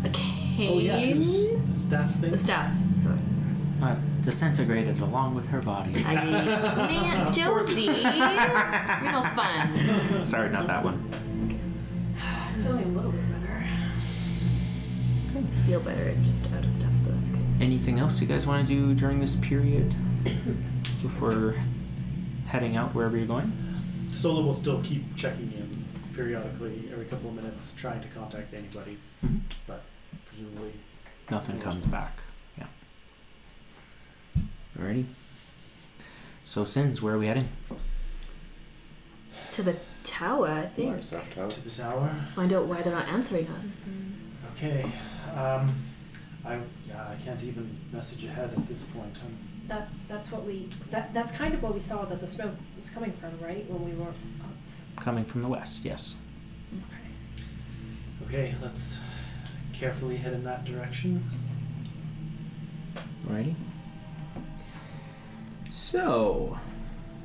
A cane. Oh yeah, she was staff thing. A staff. Sorry. Disintegrated along with her body. Man, Josie, you're no fun. Sorry, not that one. I'm feeling a little bit better. I feel better, just out of stuff, but that's okay. Anything else you guys want to do during this period before heading out wherever you're going? Sola will still keep checking in periodically, every couple of minutes, trying to contact anybody, but presumably Nothing comes back. Yeah. Alrighty. So, Sins, where are we heading? To the tower, I think. Flagstaff Tower. to the tower. Find out why they're not answering us. Okay. I can't even message ahead at this point. That's kind of what we saw that the smoke was coming from, right? When we were up. Coming from the west, yes. Okay, let's carefully head in that direction. Alrighty. So,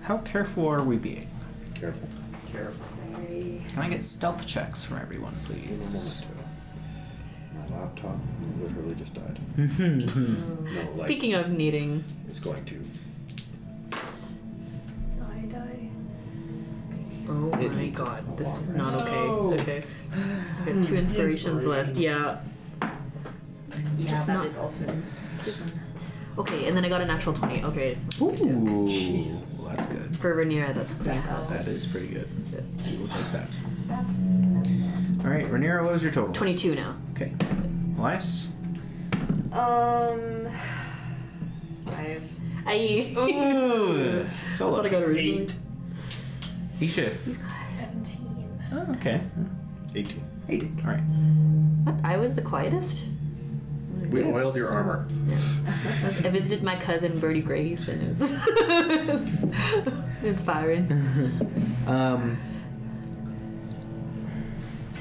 how careful are we being? Careful. Careful. Very. Can I get stealth checks from everyone, please? My laptop literally just died. Mm-hmm. No, like, Speaking of needing... it's going to. Die. Oh It my needs god, a this long is not rest. okay. No. Okay. I got 2 inspirations left. Yeah. Yeah, Just that not- is also an inspiration. Okay, and then I got a natural 20. Okay. Ooh, Jesus. that's good. For Rhaenyra, that's pretty good. That is pretty good. We will take that. That's messed up. All right, Rhaenyra, what was your total? 22 now. Okay. Elias? 5. Aye. Ooh. That's what I got originally. 8. Ishif. 17. Oh, okay. 18. 18. All right. What? I was the quietest? We oiled your armor. Yeah. I visited my cousin Bertie Grace, and it was inspiring.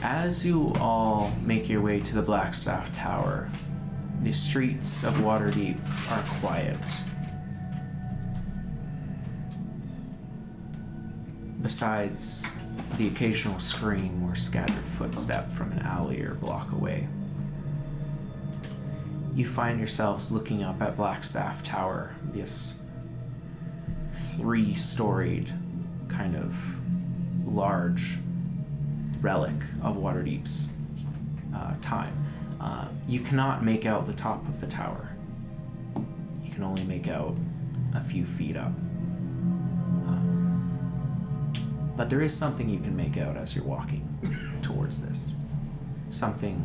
As you all make your way to the Blackstaff Tower, the streets of Waterdeep are quiet. Besides the occasional scream or scattered footstep from an alley or block away. You find yourselves looking up at Blackstaff Tower, this 3-storied kind of large relic of Waterdeep's time. You cannot make out the top of the tower. You can only make out a few feet up. But there is something you can make out as you're walking towards this. Something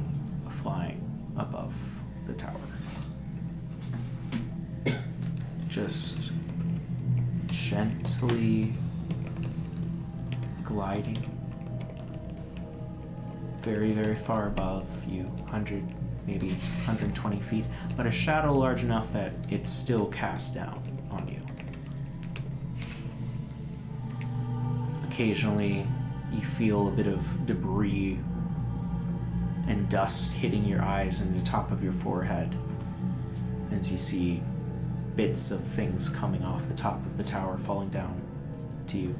flying above the tower. Just gently gliding very, very far above you, 100, maybe 120 feet, but a shadow large enough that it's still cast down on you. Occasionally, you feel a bit of debris and dust hitting your eyes and the top of your forehead as you see bits of things coming off the top of the tower falling down to you.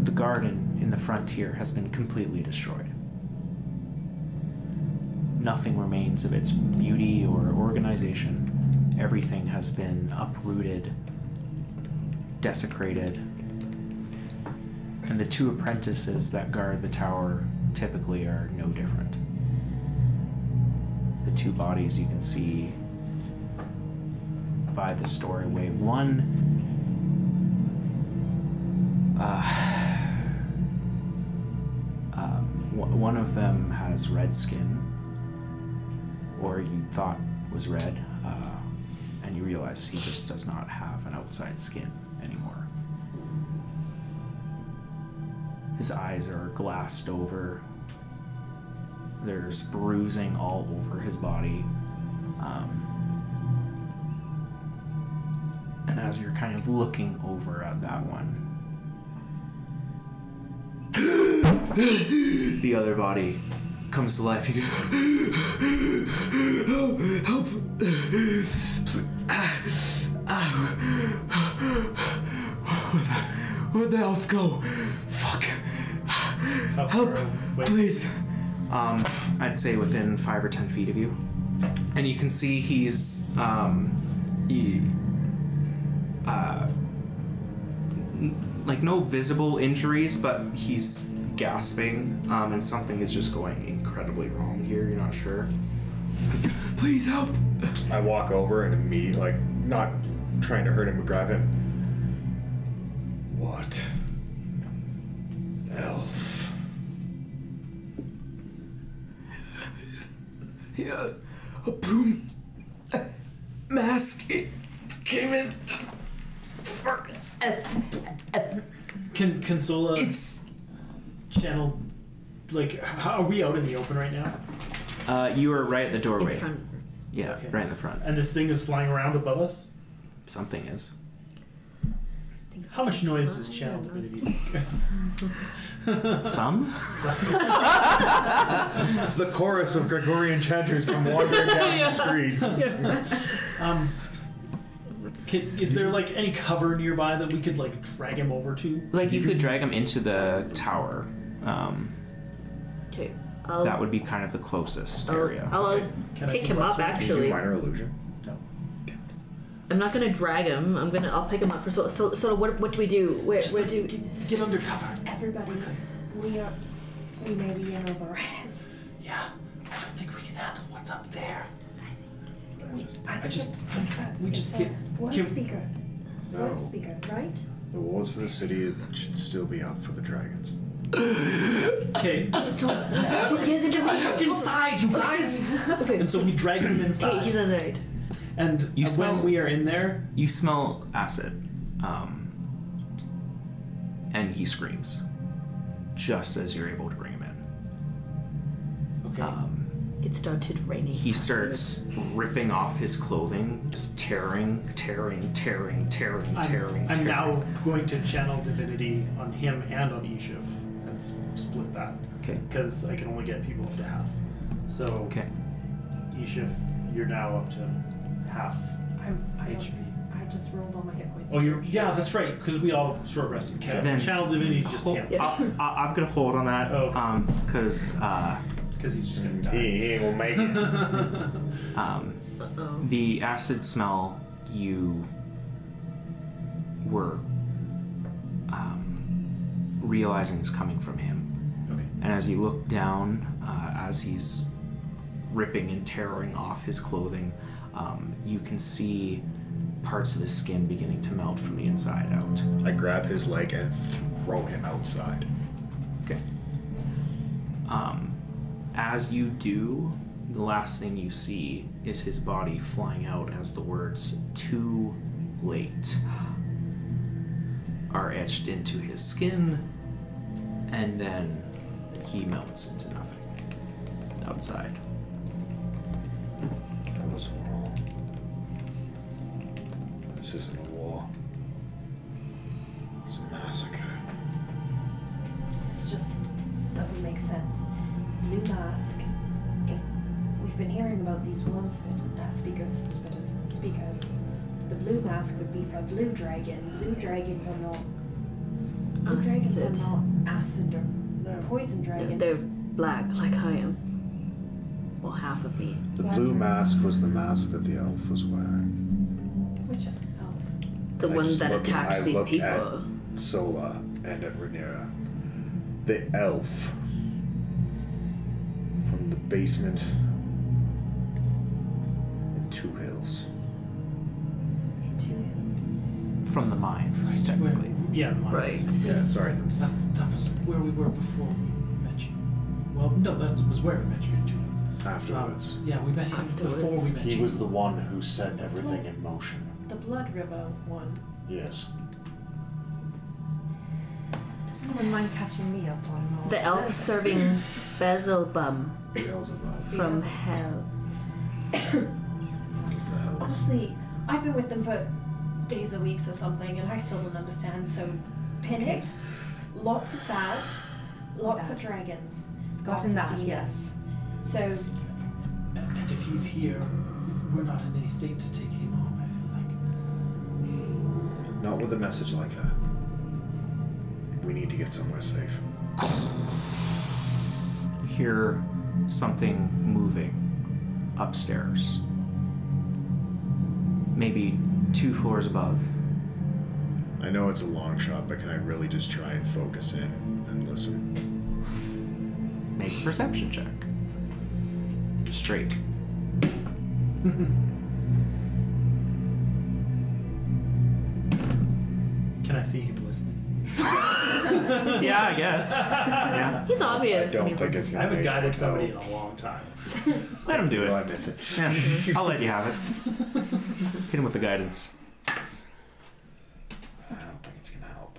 The garden in the frontier has been completely destroyed. Nothing remains of its beauty or organization. Everything has been uprooted, desecrated, and the 2 apprentices that guard the tower typically are no different. The 2 bodies you can see by the doorway. One of them has red skin, or you thought was red, and you realize he just does not have an outside skin anymore. His eyes are glassed over. There's bruising all over his body. And as you're kind of looking over at that one, the other body comes to life. You go, help! Where'd the elf go? Fuck! Help! Please! I'd say within 5 or 10 feet of you. And you can see he's, like no visible injuries, but he's gasping, and something is just going incredibly wrong here. You're not sure. Please help! I walk over and immediately, like, not trying to hurt him, but grab him. What? Elf. Yeah, a blue mask. It came in. Can Sola It's channel, like, how are we out in the open right now? you are right at the doorway. In front. Yeah, Okay. right in the front. And this thing is flying around above us? Something is. How much noise does channel divinity make? Some? The chorus of Gregorian chanters come wandering down the street. Is there like any cover nearby that we could like drag him over to? Like you could drag him into the tower. Okay. That would be kind of the closest area. I'll Can I pick do him up. that? Can you do Actually, minor illusion? No. I'm not gonna drag him. I'll pick him up for so. What do we do? Where do? Get under cover. Everybody, we may be in over our heads. Yeah, I don't think we can handle what's up there. I think just- it's a, we it's just a get- word can- speaker. No. Word speaker, right? The walls for the city should still be up for the dragons. Okay. Get inside, you guys! Okay. And so we drag him Okay, inside. he's inside. And You when smell- we are in there, You smell acid. And he screams. Just as you're able to bring him in. okay. It started raining. He starts ripping off his clothing, just tearing. I'm now going to channel divinity on him and on Ishif and split that. Okay. Because I can only get people up to half. So, Okay. Ishif, you're now up to half I HP. just rolled all my hit points. Oh, yeah, that's right, because we all short rested. Then- Channel divinity is just him. I'm gonna hold on that. Oh, okay. Because Because he's just going to die. He ain't gonna make it. the acid smell you were realizing is coming from him. Okay. And as you look down, as he's ripping and tearing off his clothing, you can see parts of his skin beginning to melt from the inside out. I grab his leg and throw him outside. Okay. As you do, the last thing you see is his body flying out as the words "too late" are etched into his skin, and then he melts into nothing outside. That was wrong. This isn't a war. It's a massacre. This just doesn't make sense. Blue mask. If we've been hearing about these worm speakers, the blue mask would be for blue dragon. Blue dragons are not. Blue dragons are not acid or poison dragons. They're black, like I am. Well, half of me. The blue mask was the mask that the elf was wearing. Which elf? The I one just that look- attacked I these look people. At Sola and at Rhaenyra. The elf from the basement in Two Hills. In Two Hills. From the mines, technically. Yeah, mines. Right. Yeah, sorry. That was where we were before we met you. Well, no, that was where we met you in 2 months. Afterwards. Yeah, we met him Afterwards. before we met you. He was the one who set everything in motion. The Blood River one. Yes. Does anyone mind catching me up on all The elf this? serving Beelzebub Beelzebub. from hell. What the hell is- Honestly, I've been with them for days or weeks or something, and I still don't understand. So, pin it. Lots of that. Lots of dragons. Gotten Lots of that, demons. yes. So, And if he's here, we're not in any state to take him home, I feel like. Not with a message like that. We need to get somewhere safe. You hear something moving upstairs. Maybe 2 floors above. I know it's a long shot, but can I really just try and focus in and listen? Make a perception check. Straight. Can I see him listening? Yeah, I guess. Yeah. He's I obvious. don't when he's think it's I gonna haven't make guided much somebody in help. a long time. Let him do Oh, I it. miss it. Yeah. I'll let you have it. Hit him with the guidance. I don't think it's gonna help.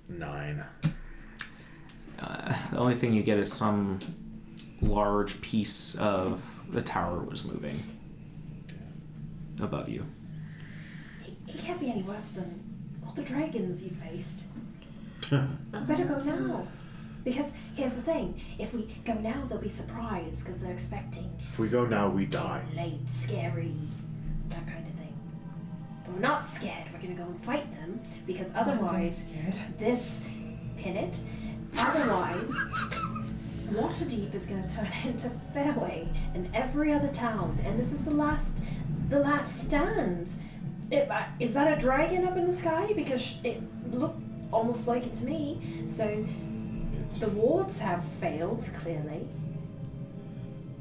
9. The only thing you get is some large piece of the tower was moving above you. it can't be any worse than all the dragons you faced. Better go now. Because here's the thing, if we go now, they'll be surprised because they're expecting If we go now, we die. late, scary, that kind of thing. But we're not scared. We're gonna go and fight them because otherwise, this pin it. Otherwise, Waterdeep is gonna turn into Fairway and every other town, and this is the last stand. Is that a dragon up in the sky? Because it looked almost like it to me. So. It's, The wards have failed, clearly,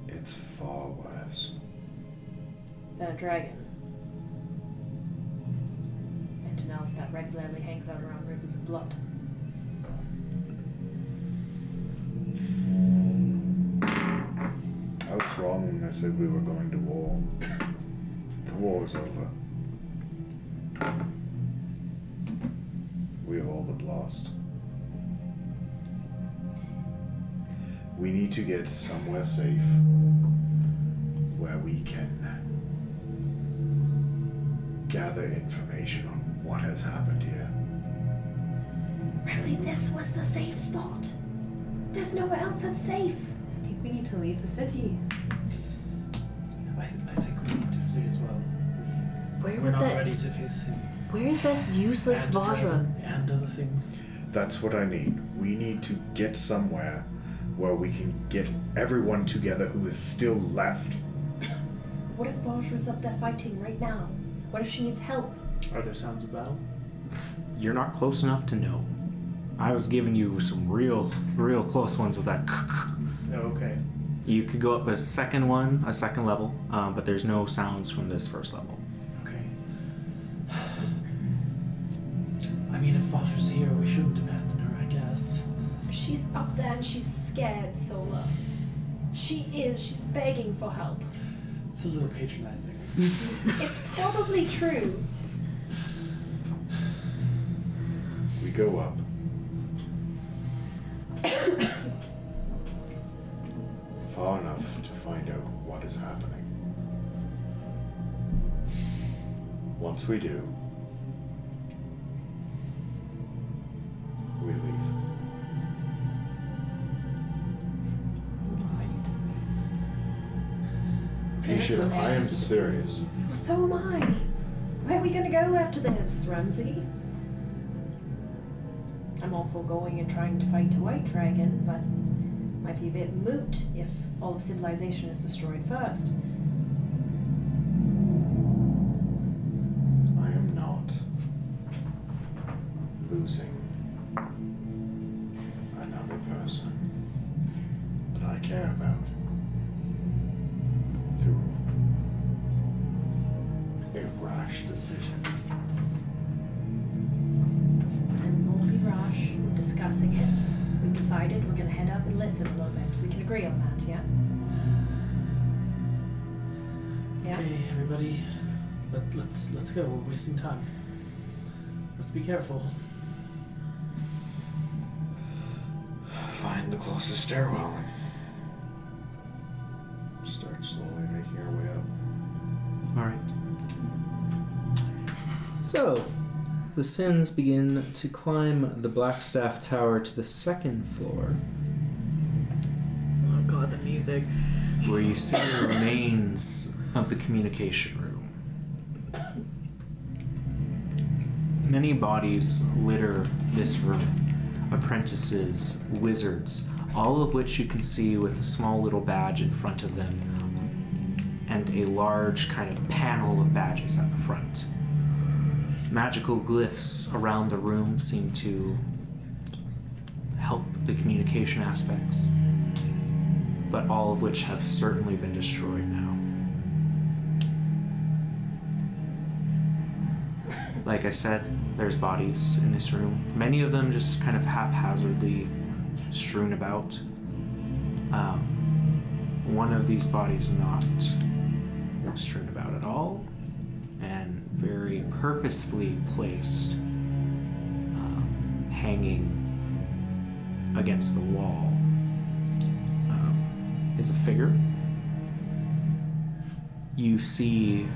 it's far worse. than a dragon. And to know if that regularly hangs out around rivers of blood. I was wrong when I said we were going to war. The war is over. We have all but lost. We need to get somewhere safe where we can gather information on what has happened here. Ramsey, this was the safe spot. There's nowhere else that's safe. I think we need to leave the city. I think we need to flee as well. Where We're would not that? ready to face him. Where's this useless and Vajra? dragon and other things. That's what I need. We need to get somewhere where we can get everyone together who is still left. What if Vajra's up there fighting right now? What if she needs help? Are there sounds of battle? You're not close enough to know. I was giving you some real close ones with that. Oh, okay. You could go up a second level, but there's no sounds from this first level. Okay. I mean, if Vajra's here, we shouldn't abandon her, I guess. She's up there and she's scared, Sola. She is. She's begging for help. It's a little patronizing. It's probably true. We go up. Far enough to find out what is happening. Once we do, we leave. Keisha, I am serious. Well, so am I. Where are we gonna go after this, Ramsey? I'm all for going and trying to fight a white dragon, but might be a bit moot if all of civilization is destroyed first. I am not losing another person that I care about through a rash decision. And we won't be rash. We're discussing it. We've decided we're gonna head up and listen a little bit. We can agree on that, yeah? Yeah? Okay, everybody, let's go. We're wasting time. Let's be careful. the closest stairwell and start slowly making our way up. Alright. So, the Sins begin to climb the Blackstaff Tower to the second floor, Oh god, the music. where you see the remains of the communication room. Many bodies litter this room. Apprentices, wizards, all of which you can see with a small little badge in front of them and a large kind of panel of badges at the front. Magical glyphs around the room seem to help the communication aspects, but all of which have certainly been destroyed now. Like I said, there's bodies in this room. Many of them just kind of haphazardly strewn about. One of these bodies not strewn about at all, and very purposefully placed, hanging against the wall, is a figure. You see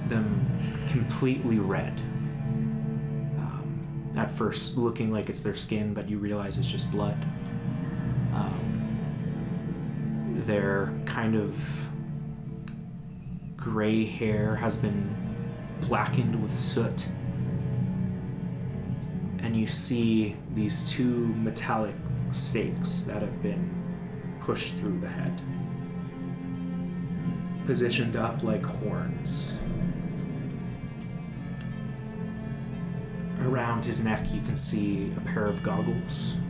them completely red. At first looking like it's their skin, but you realize it's just blood. Their kind of gray hair has been blackened with soot. And you see these two metallic stakes that have been pushed through the head, positioned up like horns. Around his neck you can see a pair of goggles.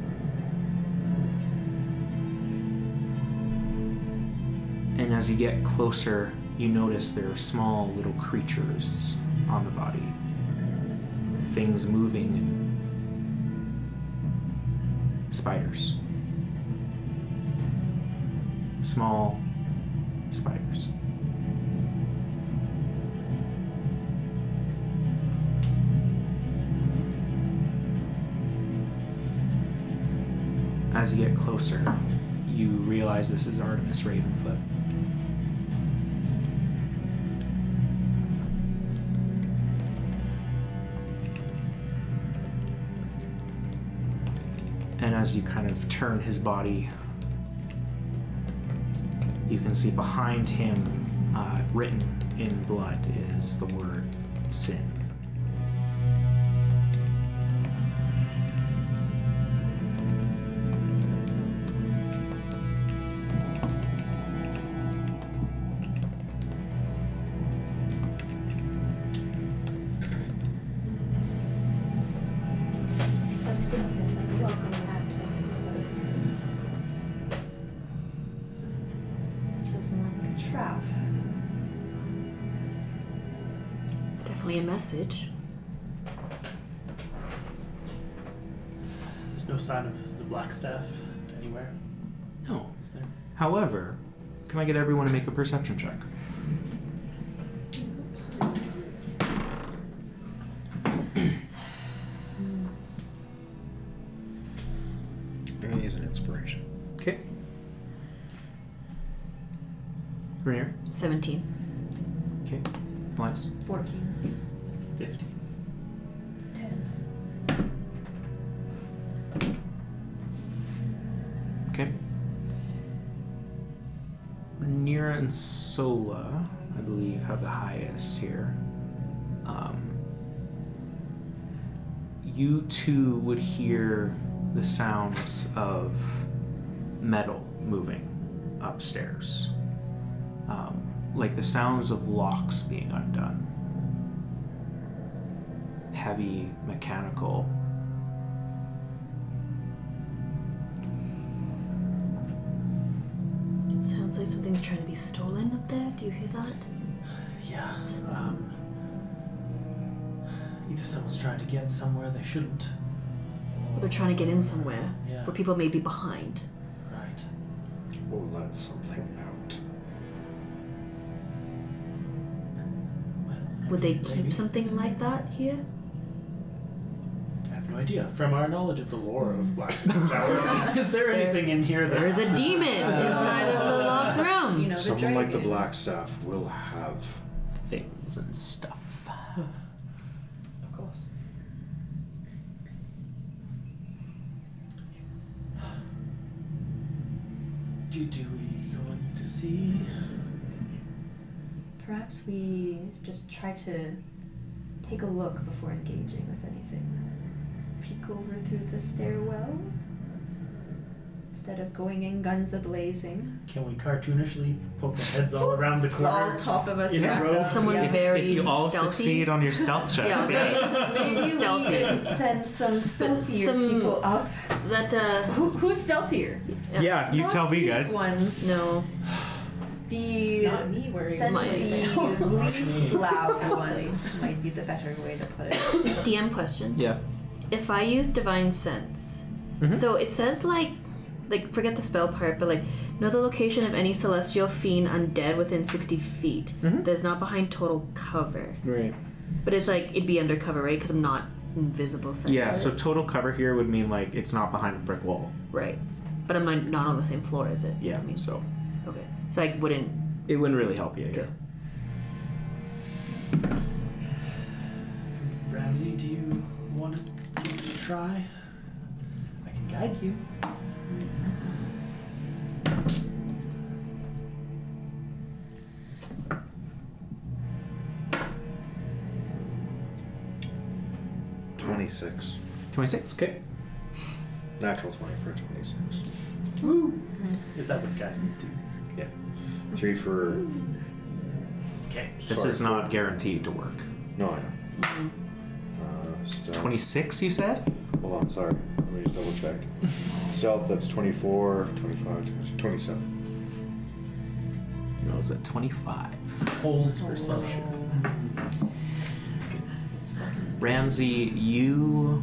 And as you get closer, you notice there are small little creatures on the body. Things moving and spiders. Small spiders. As you get closer, you realize this is Artemis Ravenfoot. And as you kind of turn his body, you can see behind him, written in blood, is the word sin. A message. There's no sign of the Blackstaff anywhere. No. Is there? However, can I get everyone to make a perception check? I'm gonna use an inspiration. Okay. Rainier? 17. Okay. Elias? 14. 50. 10. Okay. Nira and Sola, I believe, have the highest here. You two would hear the sounds of metal moving upstairs. Like the sounds of locks being undone. Heavy, mechanical. Sounds like something's trying to be stolen up there. Do you hear that? Yeah. Either someone's trying to get somewhere they shouldn't. Or they're trying to get in somewhere Yeah. where people may be behind. Right. Or let something out. Well, Would they maybe. keep something like that here? I have no idea. From our knowledge of the lore of Blackstone Tower, is there anything in here that... There's a demon inside of the locked room. You know, the Someone like the dragon. Blackstaff will have. Things and stuff. Of course. Do we go in to see? Perhaps we just try to take a look before engaging with anything. Peek over through the stairwell instead of going in guns a-blazing. Can we cartoonishly poke the heads all around the corner? All top of us. In a stacked row? up, Someone yeah. very If you all stealthy. succeed on your stealth checks, Yeah, yes. Maybe Stealthy. we send some stealthier some- people up. That, Who's stealthier? Yeah, you Not tell me, these guys. Ones. no. The Not me worrying send about the my least loud one might be the better way to put it. DM question. Yeah. If I use divine sense, Mhm. so it says like forget the spell part, but like know the location of any celestial fiend undead within 60 feet Mhm. that is not behind total cover. Right. But it's like it'd be undercover, right? Because I'm not invisible. Yeah, so total cover here would mean like it's not behind a brick wall. right. But I'm not on the same floor, is it? Yeah, I mean, so okay. So I wouldn't. it wouldn't really help you. Okay. Ramsey, do you want to give it a try? I can guide you. Yeah. 26. 26, okay. Natural 20 for 26. Is that with guidance too? Yeah. 3 for. Okay. This Sorry, is not guaranteed to work. No, I know. Stealth. 26, you said? Hold on, sorry. Let me just double check. Stealth, that's 24, 25, 27. No, was it 25? Hold perception. Ramsey, you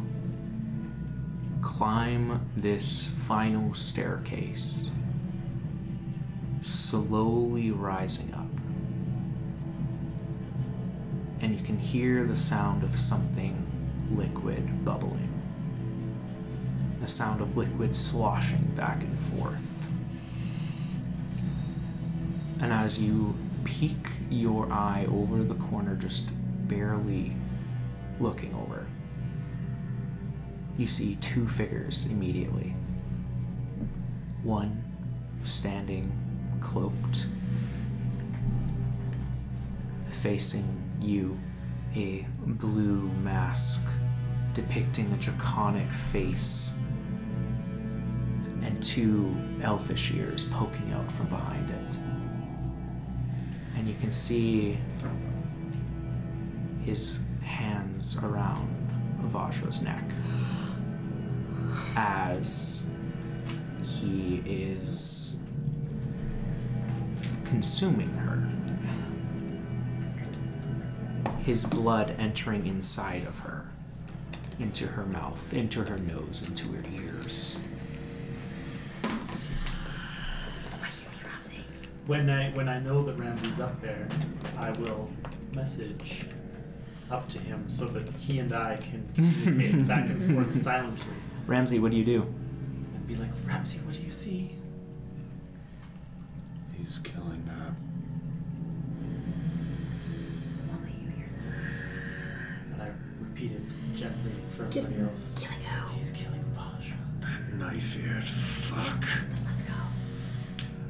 climb this final staircase, slowly rising up. And you can hear the sound of something liquid bubbling. The sound of liquid sloshing back and forth. And as you peek your eye over the corner, just barely looking over, you see 2 figures immediately. One standing cloaked, facing you, a blue mask depicting a draconic face, and 2 elfish ears poking out from behind it. And you can see his hands around Vajra's neck as he is consuming her. His blood entering inside of her, into her mouth, into her nose, into her ears. When I know that Ramsey's up there, I will message up to him so that he and I can communicate back and forth silently. Ramsey, what do you do? And be like, Ramsey, what do you see? He's killing her. And I repeated gently for everybody else. Killing who? He's killing Vajra. That knife-eared fuck. Then let's go.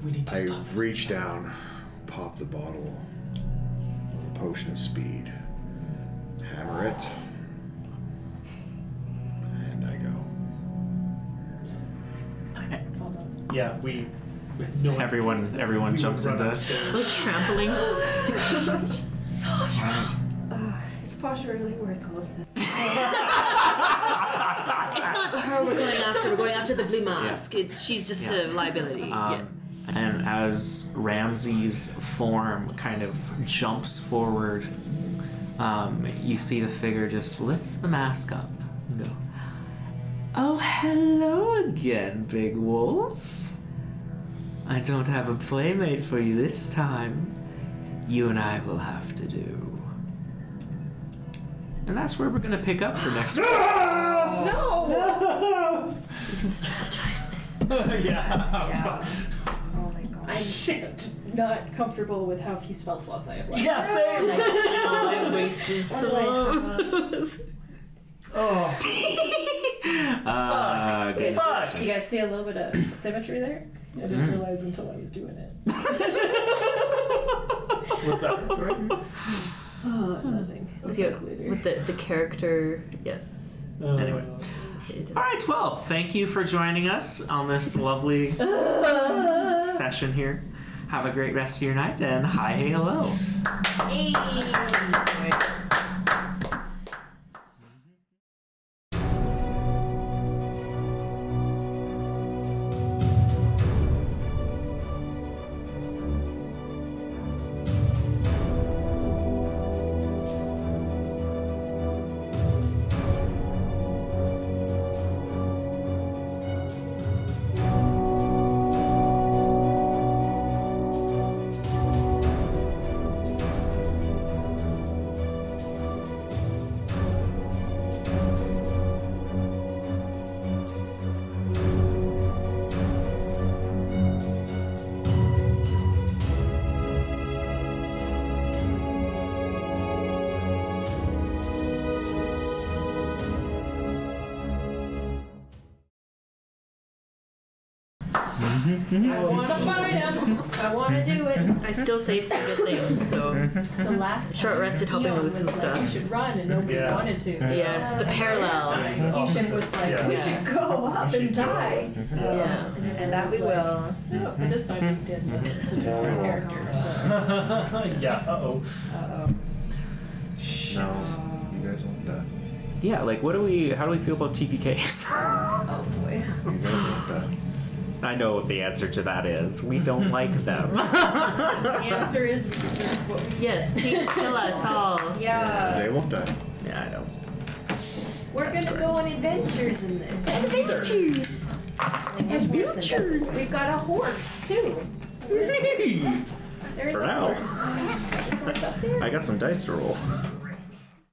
We need to I stop him. reach down, pop the bottle of the potion of speed, hammer it, and I go. I follow. Yeah, no one- Everyone we jumps would run into. upstairs. Like trampling. Is Pasha really worth all of this? It's not her we're going after. We're going after the blue mask. She's just a liability. And as Ramsey's form kind of jumps forward, you see the figure just lift the mask up and go, "Oh, hello again, Big Wolf. I don't have a playmate for you this time. You and I will have to do." And that's where we're going to pick up for next week. No! You can strategize. Yeah. Oh my god. I'm not comfortable with how few spell slots I have left. Yeah, same. I wasted so. Oh. Good. Fuck. You guys see a little bit of symmetry there? I didn't realize until I was doing it. What's that? Sorry. Oh, nothing. With the character, yes. Anyway. All right, well, thank you for joining us on this lovely session here. Have a great rest of your night, and hi, hey, hello. Hey! I want to fight him. I want to do it. I still saved some good things, so So last time, short rested helping Leon with some was like, stuff. we should run, and nobody wanted to. Yes, the parallel. Ishan was like, Yeah. we should go up and die. Yeah. And that we will. No, but this time we did listen to just this character, so. Yeah. Uh-oh. No, you guys won't die. Yeah, like, how do we feel about TPKs? Oh boy. You guys won't die. I know what the answer to that is. We don't like them. The answer is research what we Yes, please kill us all. Yeah. They won't die. Yeah, I know. We're That's gonna correct. go on adventures in this. Adventures. We've got a horse too. There's For a now. horse. There's a horse up there. I got some dice to roll.